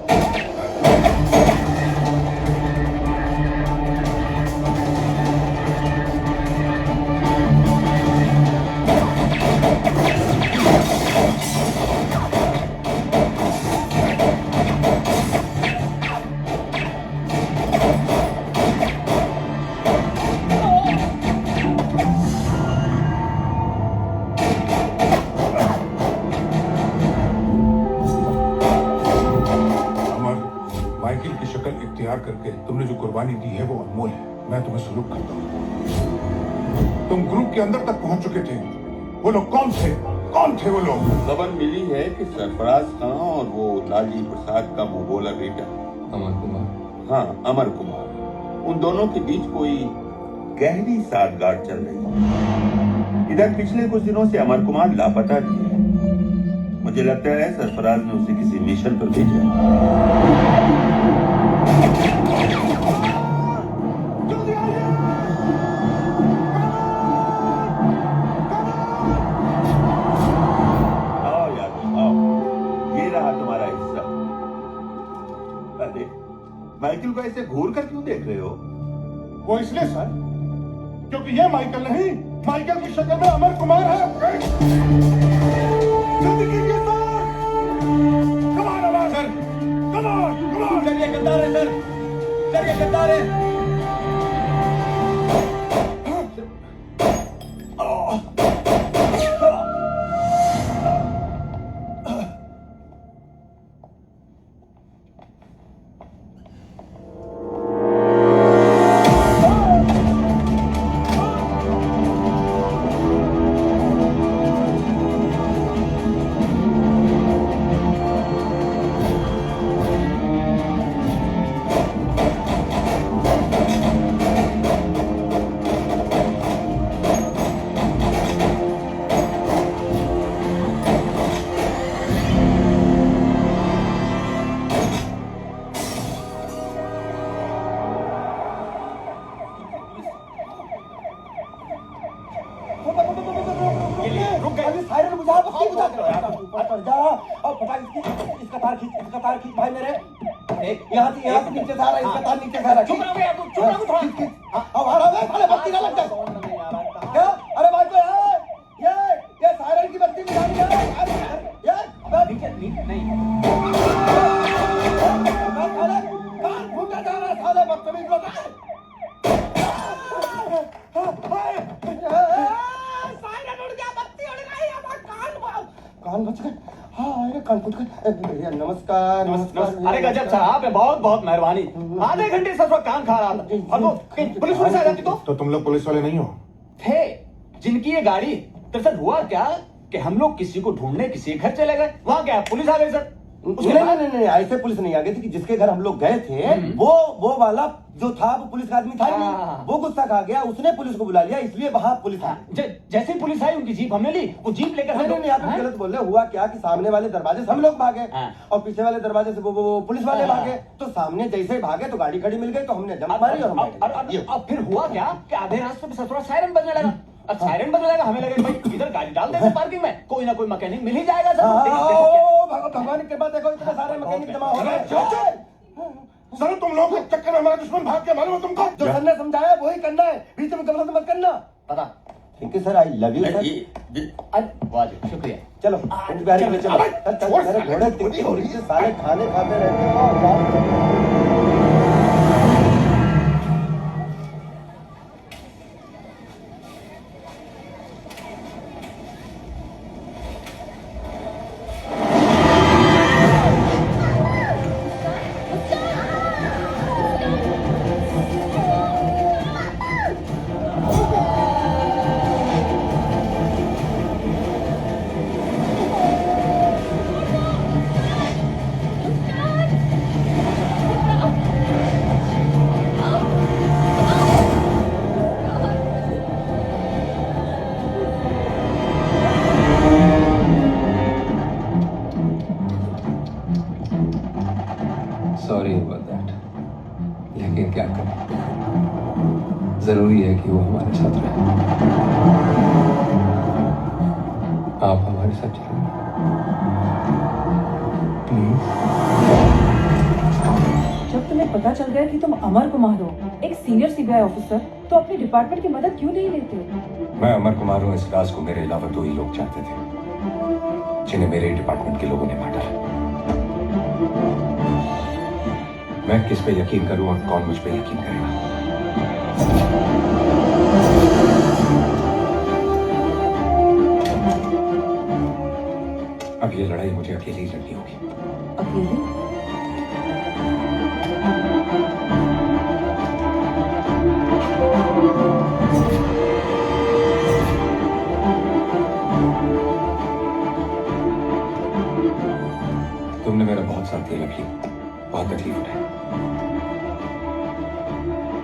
करके तुमने जो कुर्बानी दी है वो अनमोल है। मैं तुम्हें सलूट करता हूँ। तुम ग्रुप के अंदर तक पहुंच चुके थे। वो लोग कौन थे, कौन थे वो लोग? खबर मिली है कि सरफराज खां और वो लालजी प्रसाद का मुंहबोला बेटा अमर कुमार, हाँ अमर कुमार, उन दोनों के बीच कोई गहरी साठगांठ चल रही है। इधर पिछले कुछ दिनों से अमर कुमार लापता भी है। मुझे लगता है सरफराज ने उसे किसी मिशन पर भेजा है। माइकल को ऐसे घूर कर क्यों देख रहे हो? वो इसलिए सर क्योंकि ये माइकल नहीं, माइकल की शक्ल में अमर कुमार है। जल्दी कीजिए sir. Come on Amar sir, come on, come on. चलिए गद्दार है सर, चलिए गद्दार है। यहाँ से नीचे सारा, इसका तार नीचे सारा। चुप रहो, बत्ती ना लग जाए क्या? अरे भाई तो ये सायरन की बत्ती बुझानी है। कान फूटा जा रहा है साले बदतमीज लोग। सायरन उड़ गया, बत्ती उड़ गई, हमारा कान बच गए। हाँ अरे कान फूट गए। भैया नमस्कार। अरे गजब साहब, बहुत बहुत मेहरबानी। आधे घंटे से कान खा रहा था और वो पुलिस आ जाती तो तुम लोग पुलिस वाले नहीं हो? थे जिनकी ये गाड़ी। दरअसल हुआ क्या कि हम लोग किसी को ढूंढने किसी के घर चले गए, वहाँ क्या पुलिस आ गई सर। नहीं ऐसे पुलिस नहीं आ गई थी कि जिसके घर हम लोग गए थे वो वाला जो था वो पुलिस का आदमी था ही नहीं। वो गुस्सा खा गया, उसने पुलिस को बुला लिया, इसलिए वहाँ पुलिस आई। जैसे ही पुलिस आई उनकी जीप हमने ली, वो जीप लेकर नहीं आप गलत बोल रहे। हुआ क्या कि सामने वाले दरवाजे से हम लोग भागे और पीछे वाले दरवाजे से वो पुलिस वाले भागे। तो सामने जैसे ही भागे तो गाड़ी खड़ी मिल गई, तो हमने जंप मारी और अब फिर हुआ क्या कि आधे रास्ते में ससुरा सायरन बजने लगा। अब सायरन बजने लगा, हमें लगा भाई इधर गाड़ी डाल देते पार्किंग में, कोई ना कोई मैकेनिक मिल ही जाएगा सर। भगवान की कृपा, देखो इतने सारे मैकेनिक जमा हो गए। सर तुम लोग के चक्कर में हमारा दुश्मन भाग के मालूम है तुमको? जो सर ने समझाया वही करना है, बीच में गलत मत करना। पता ठीक है sir, I love you sir. वाह शुक्रिया। चलो चलो मेरे घोड़े तिक्की हो रही है, साले खाने खाते रहते हो। सॉरी अबाउट दैट, लेकिन क्या करें, जरूरी है कि वो हमारे साथ रहे। आप हमारे साथ चलिए प्लीज। जब तुम्हें पता चल गया कि तुम अमर कुमार हो, एक सीनियर सीबीआई ऑफिसर, तो अपने डिपार्टमेंट की मदद क्यों नहीं लेते? मैं अमर कुमार हूँ, इस राज को मेरे अलावा 2 ही लोग जानते थे, जिन्हें मेरे डिपार्टमेंट के लोगों ने मारा। मैं किस पे यकीन करूं और कौन मुझ पे यकीन करेगा? अब ये लड़ाई मुझे अकेली ही लड़नी होगी। अकेले? तुमने मेरा बहुत साथ दिया लवली, बहुत तकलीफ उठाई।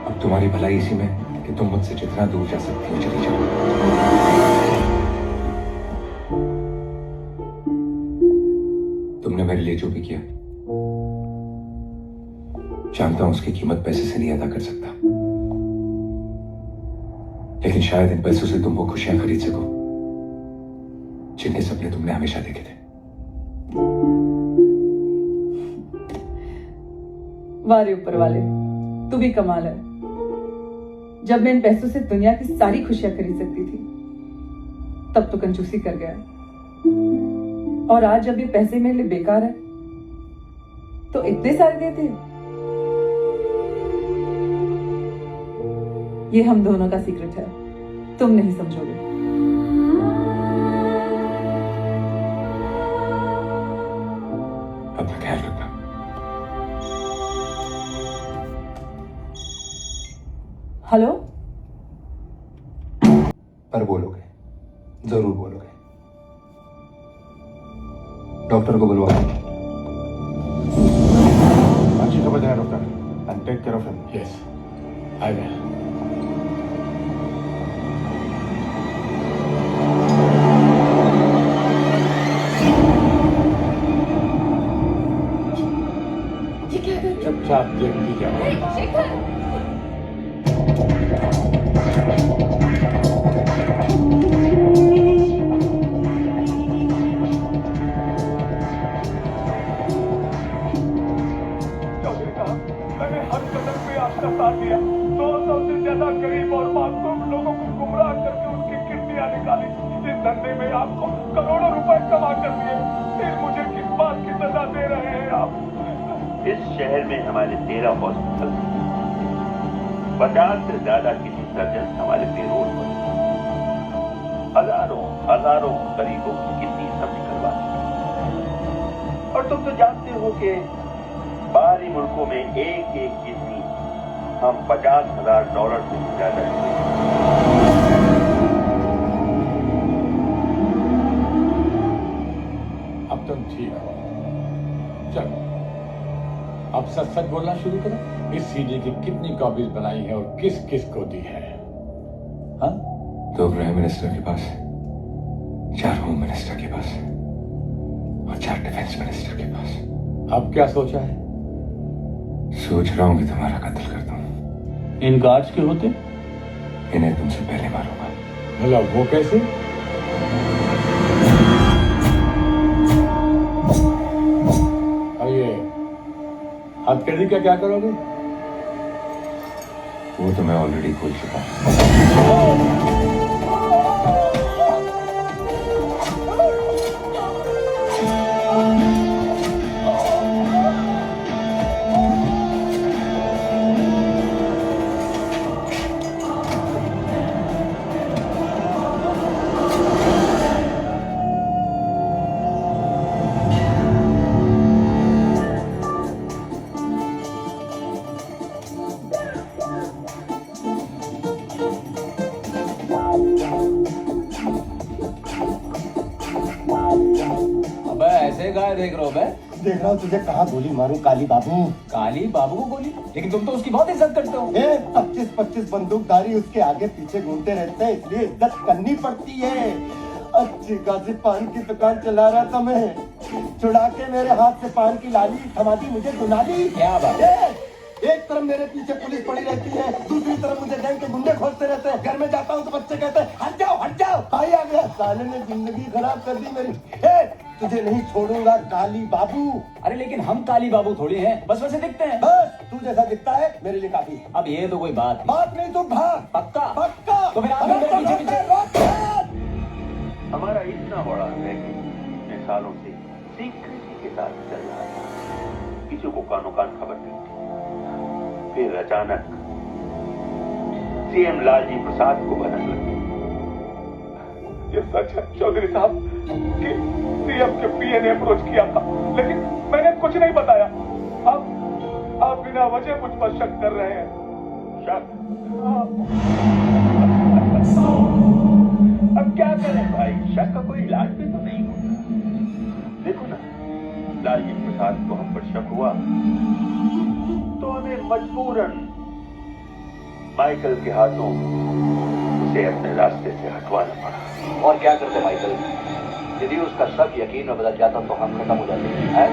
अब तुम्हारी भलाई इसी में कि तुम मुझसे जितना दूर जा सकती हो चली जाओ। तुमने मेरे लिए जो भी किया, जानता हूं उसकी कीमत पैसे से नहीं अदा कर सकता, लेकिन शायद इन पैसों से तुम वो खुशियां खरीद सको जिनके सपने तुमने हमेशा देखे थे। वारे ऊपर वाले, तू भी कमाल है। जब मैं इन पैसों से दुनिया की सारी खुशियां खरीद सकती थी, तब तो कंजूसी कर गया, और आज जब ये पैसे मेरे लिए बेकार है तो इतने सारे देते। ये हम दोनों का सीक्रेट है, तुम नहीं समझोगे। अपना ख्याल रखना। हेलो? पर बोलोगे, जरूर बोलोगे। डॉक्टर को बुलवा। अच्छी खबर है doctor, and take care of him. Yes, I will. चुपचाप देखती जाओ। मैंने हर कदम पे आपका साथ दिया, ज्यादा गरीब और मासूम लोगों को गुमराह करके उनकी किडनियां निकाली। इस धंधे में आपको करोड़ों रुपए कमा कर दिए, फिर मुझे किस बात की सजा दे रहे हैं आप? इस शहर में हमारे 13 हॉस्पिटल, 50 से ज्यादा किडनी सर्जन हमारे पेरोल पर, हजारों गरीबों की किडनी सब निकलवाती। और तुम तो जानते हो कि बाहरी मुल्कों में एक किडनी हम $50,000 से ज्यादा अब तुम ठीक हो, चलो अब सच बोलना शुरू करो। इस सीडी की कितनी कॉपीज बनाई है और किस किस को दी है? हाँ, 2 प्राइम मिनिस्टर के पास, 4 होम मिनिस्टर के पास और 4 डिफेंस मिनिस्टर के पास। अब क्या सोचा है? सोच रहा हूं कि तुम्हारा कत्ल कर दूं। इन गार्ड्स के होते? इन्हें तुमसे पहले मारूंगा। भला वो कैसे? और ये हथकड़ी का क्या करोगे? वो तो मैं ऑलरेडी खोल चुका हूं। देख रहा हूँ मैं? देख रहा हूँ तुझे कहाँ गोली मारूं काली बाबू। काली बाबू को गोली? लेकिन तुम तो उसकी बहुत इज्जत करते हो। 25 बंदूकधारी उसके आगे पीछे घूमते रहते हैं, इसलिए इज्जत करनी पड़ती है। अच्छी खासी पान की दुकान चला रहा था मैं, छुड़ा के मेरे हाथ से पान की लाली थमा दी, मुझे गुना दी। क्या बात? एक तरफ मेरे पीछे पुलिस पड़ी रहती है, दूसरी तरफ मुझे गैंग के गुंडे खोजते रहते हैं। घर में जाता हूँ तो बच्चे कहते हैं हट जाओ। भाई आ गया, साले ने जिंदगी खराब कर दी मेरी। तुझे नहीं छोड़ूंगा काली बाबू। अरे लेकिन हम काली बाबू थोड़ी हैं, बस वैसे दिखते हैं। बस तू जैसा दिखता है मेरे लिए काफी। अब ये तो कोई बात नहीं तो भाग। पक्का? तो फिर आप मेरे पीछे हमारा इतना बड़ा रैकेट सालों से सीक्रेसी के साथ चल रहा था, किसी को कानो कान खबर नहीं थी। फिर अचानक सीएम लालजी प्रसाद को भनक लगी। ये सच है चौधरी साहब कि सीएम के पीए ने अप्रोच किया था, लेकिन मैंने कुछ नहीं बताया। आप बिना वजह मुझ पर शक कर रहे हैं। शक? अब क्या करें भाई, शक का कोई इलाज भी तो नहीं होता। देखो ना, लालजी प्रसाद को हम पर शक हुआ तो हमें मजबूरन माइकल के हाथों उसे अपने रास्ते से हटवाना पड़ा। और क्या करते माइकल? यदि उसका शक यकीन में बदल जाता तो हम खत्म हो जाते हैं।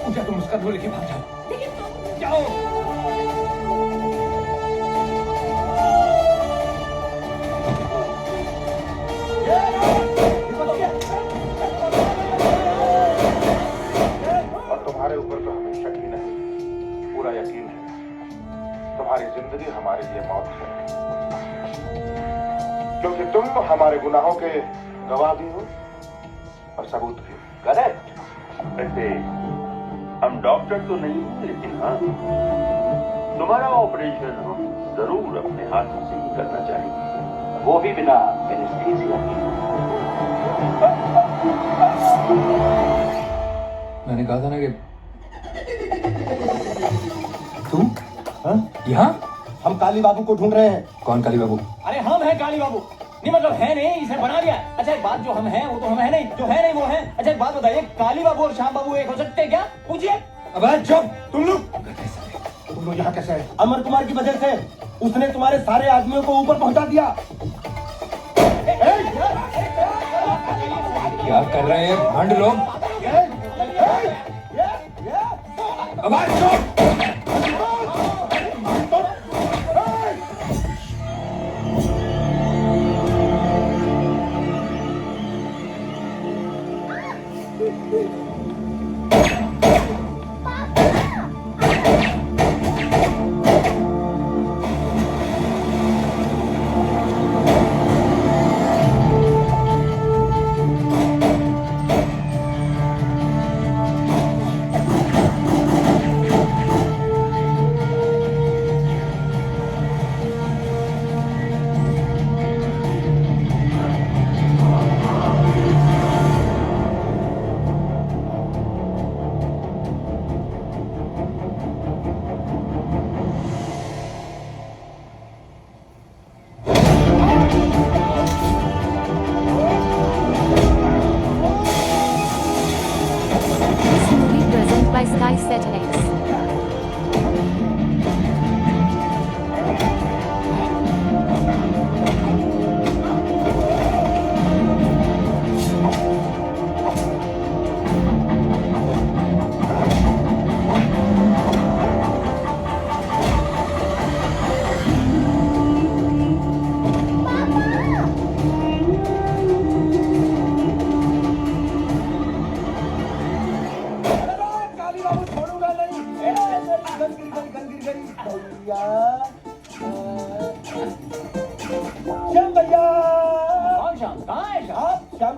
पूजा तुम उसका धो लेके भाग जाओ। लेकिन तुम जाओ। और तुम्हारे ऊपर तो हमें शक ही नहीं, पूरा यकीन है। तुम्हारी जिंदगी हमारे लिए मौत है, क्योंकि तुम हमारे गुनाहों के गवाह भी हो और सबूत भी। करेक्ट। वैसे हम डॉक्टर तो नहीं, लेकिन हाँ, तुम्हारा ऑपरेशन हम जरूर अपने हाथों से ही करना चाहेंगे, वो भी बिना एनेस्थीसिया के। मैंने कहा था ना कि तू यहाँ? हम काली बाबू को ढूंढ रहे हैं। कौन काली बाबू? अरे हम हैं काली बाबू। नहीं मतलब है नहीं, इसे बना दिया। अच्छा एक बात, जो हम हैं वो तो हम है नहीं, जो है नहीं वो है। अच्छा एक बात बताइए, काली बाबू और श्याम बाबू एक हो सकते हैं क्या? पूछिए। अब चुप। तुम लोग यहाँ कैसे आए? अमर कुमार की वजह से उसने तुम्हारे सारे आदमियों को ऊपर पहुंचा दिया। क्या कर रहे हैं भंड लोग? अब चुप।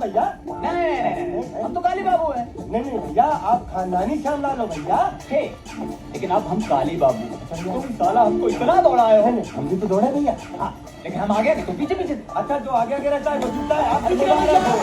भैया। नहीं, हम तो काली बाबू हैं। नहीं भैया, आप खानदानी श्यामलाल हो भैया। हे, लेकिन अब हम काली बाबू। तुम साला हमको इतना दौड़ाए हो। हम भी तो दौड़े भैया। हाँ, लेकिन हम आगे तो पीछे पीछे। अच्छा, जो आगे आगे रहता है वो जीतता है। आप मुबारक हो।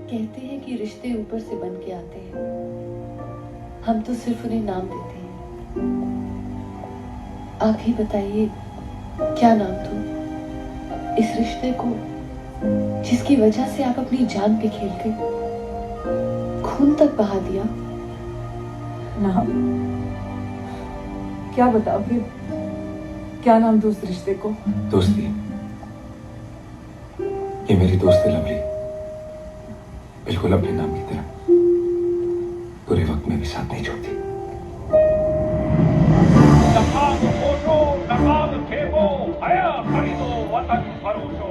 कहते हैं कि रिश्ते ऊपर से बन के आते हैं, हम तो सिर्फ उन्हें नाम देते हैं। आप ही बताइए, क्या नाम दूं इस रिश्ते को जिसकी वजह से आप अपनी जान पे खेल गए, खून तक बहा दिया? नाम क्या बताओगे? क्या नाम दूं उस रिश्ते को? दोस्ती। ये मेरी दोस्त है लवली, बिल्कुल अपने नाम की तरह। बुरे वक्त में भी साथ नहीं छोड़ती। नकाब पोषो, नकाब फेंको, हया खरीदो, वतन फरोशो।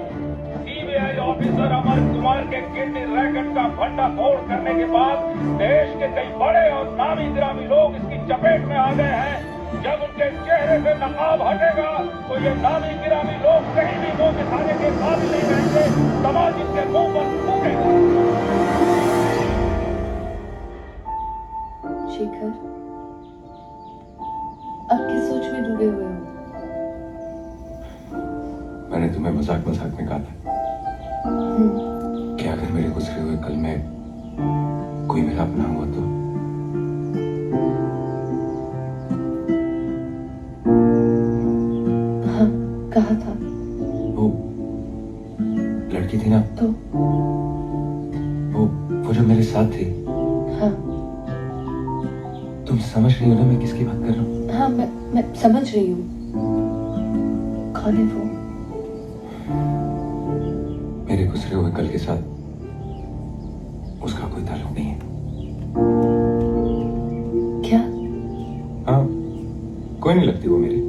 सीबीआई ऑफिसर अमर कुमार के किडनी रैकेट का भंडाफोड़ करने के बाद देश के कई बड़े और नामी गिरामी लोग इसकी चपेट में आ गए हैं। जब उनके चेहरे से नकाब हटेगा तो ये नामी गिरामी लोग कहीं भी मुंह दिखाने के काबिल नहीं रहेंगे। समाज इनके मुंह पर थूकेगा। शेखर, मजाक मजाक में कहा था कि अगर मेरे गुजरे हुए कल में कोई मेरा अपना हुआ तो हाँ, कहा था। वो लड़की थी ना, तो वो जो मेरे साथ थी। हाँ तुम समझ रही हो ना मैं किसकी बात कर रहा हूँ? हाँ, मैं समझ रही हूँ। कौन है वो? मेरे गुजरे हुए कल के साथ उसका कोई ताल्लुक नहीं है। क्या? हाँ, कोई नहीं लगती वो मेरी।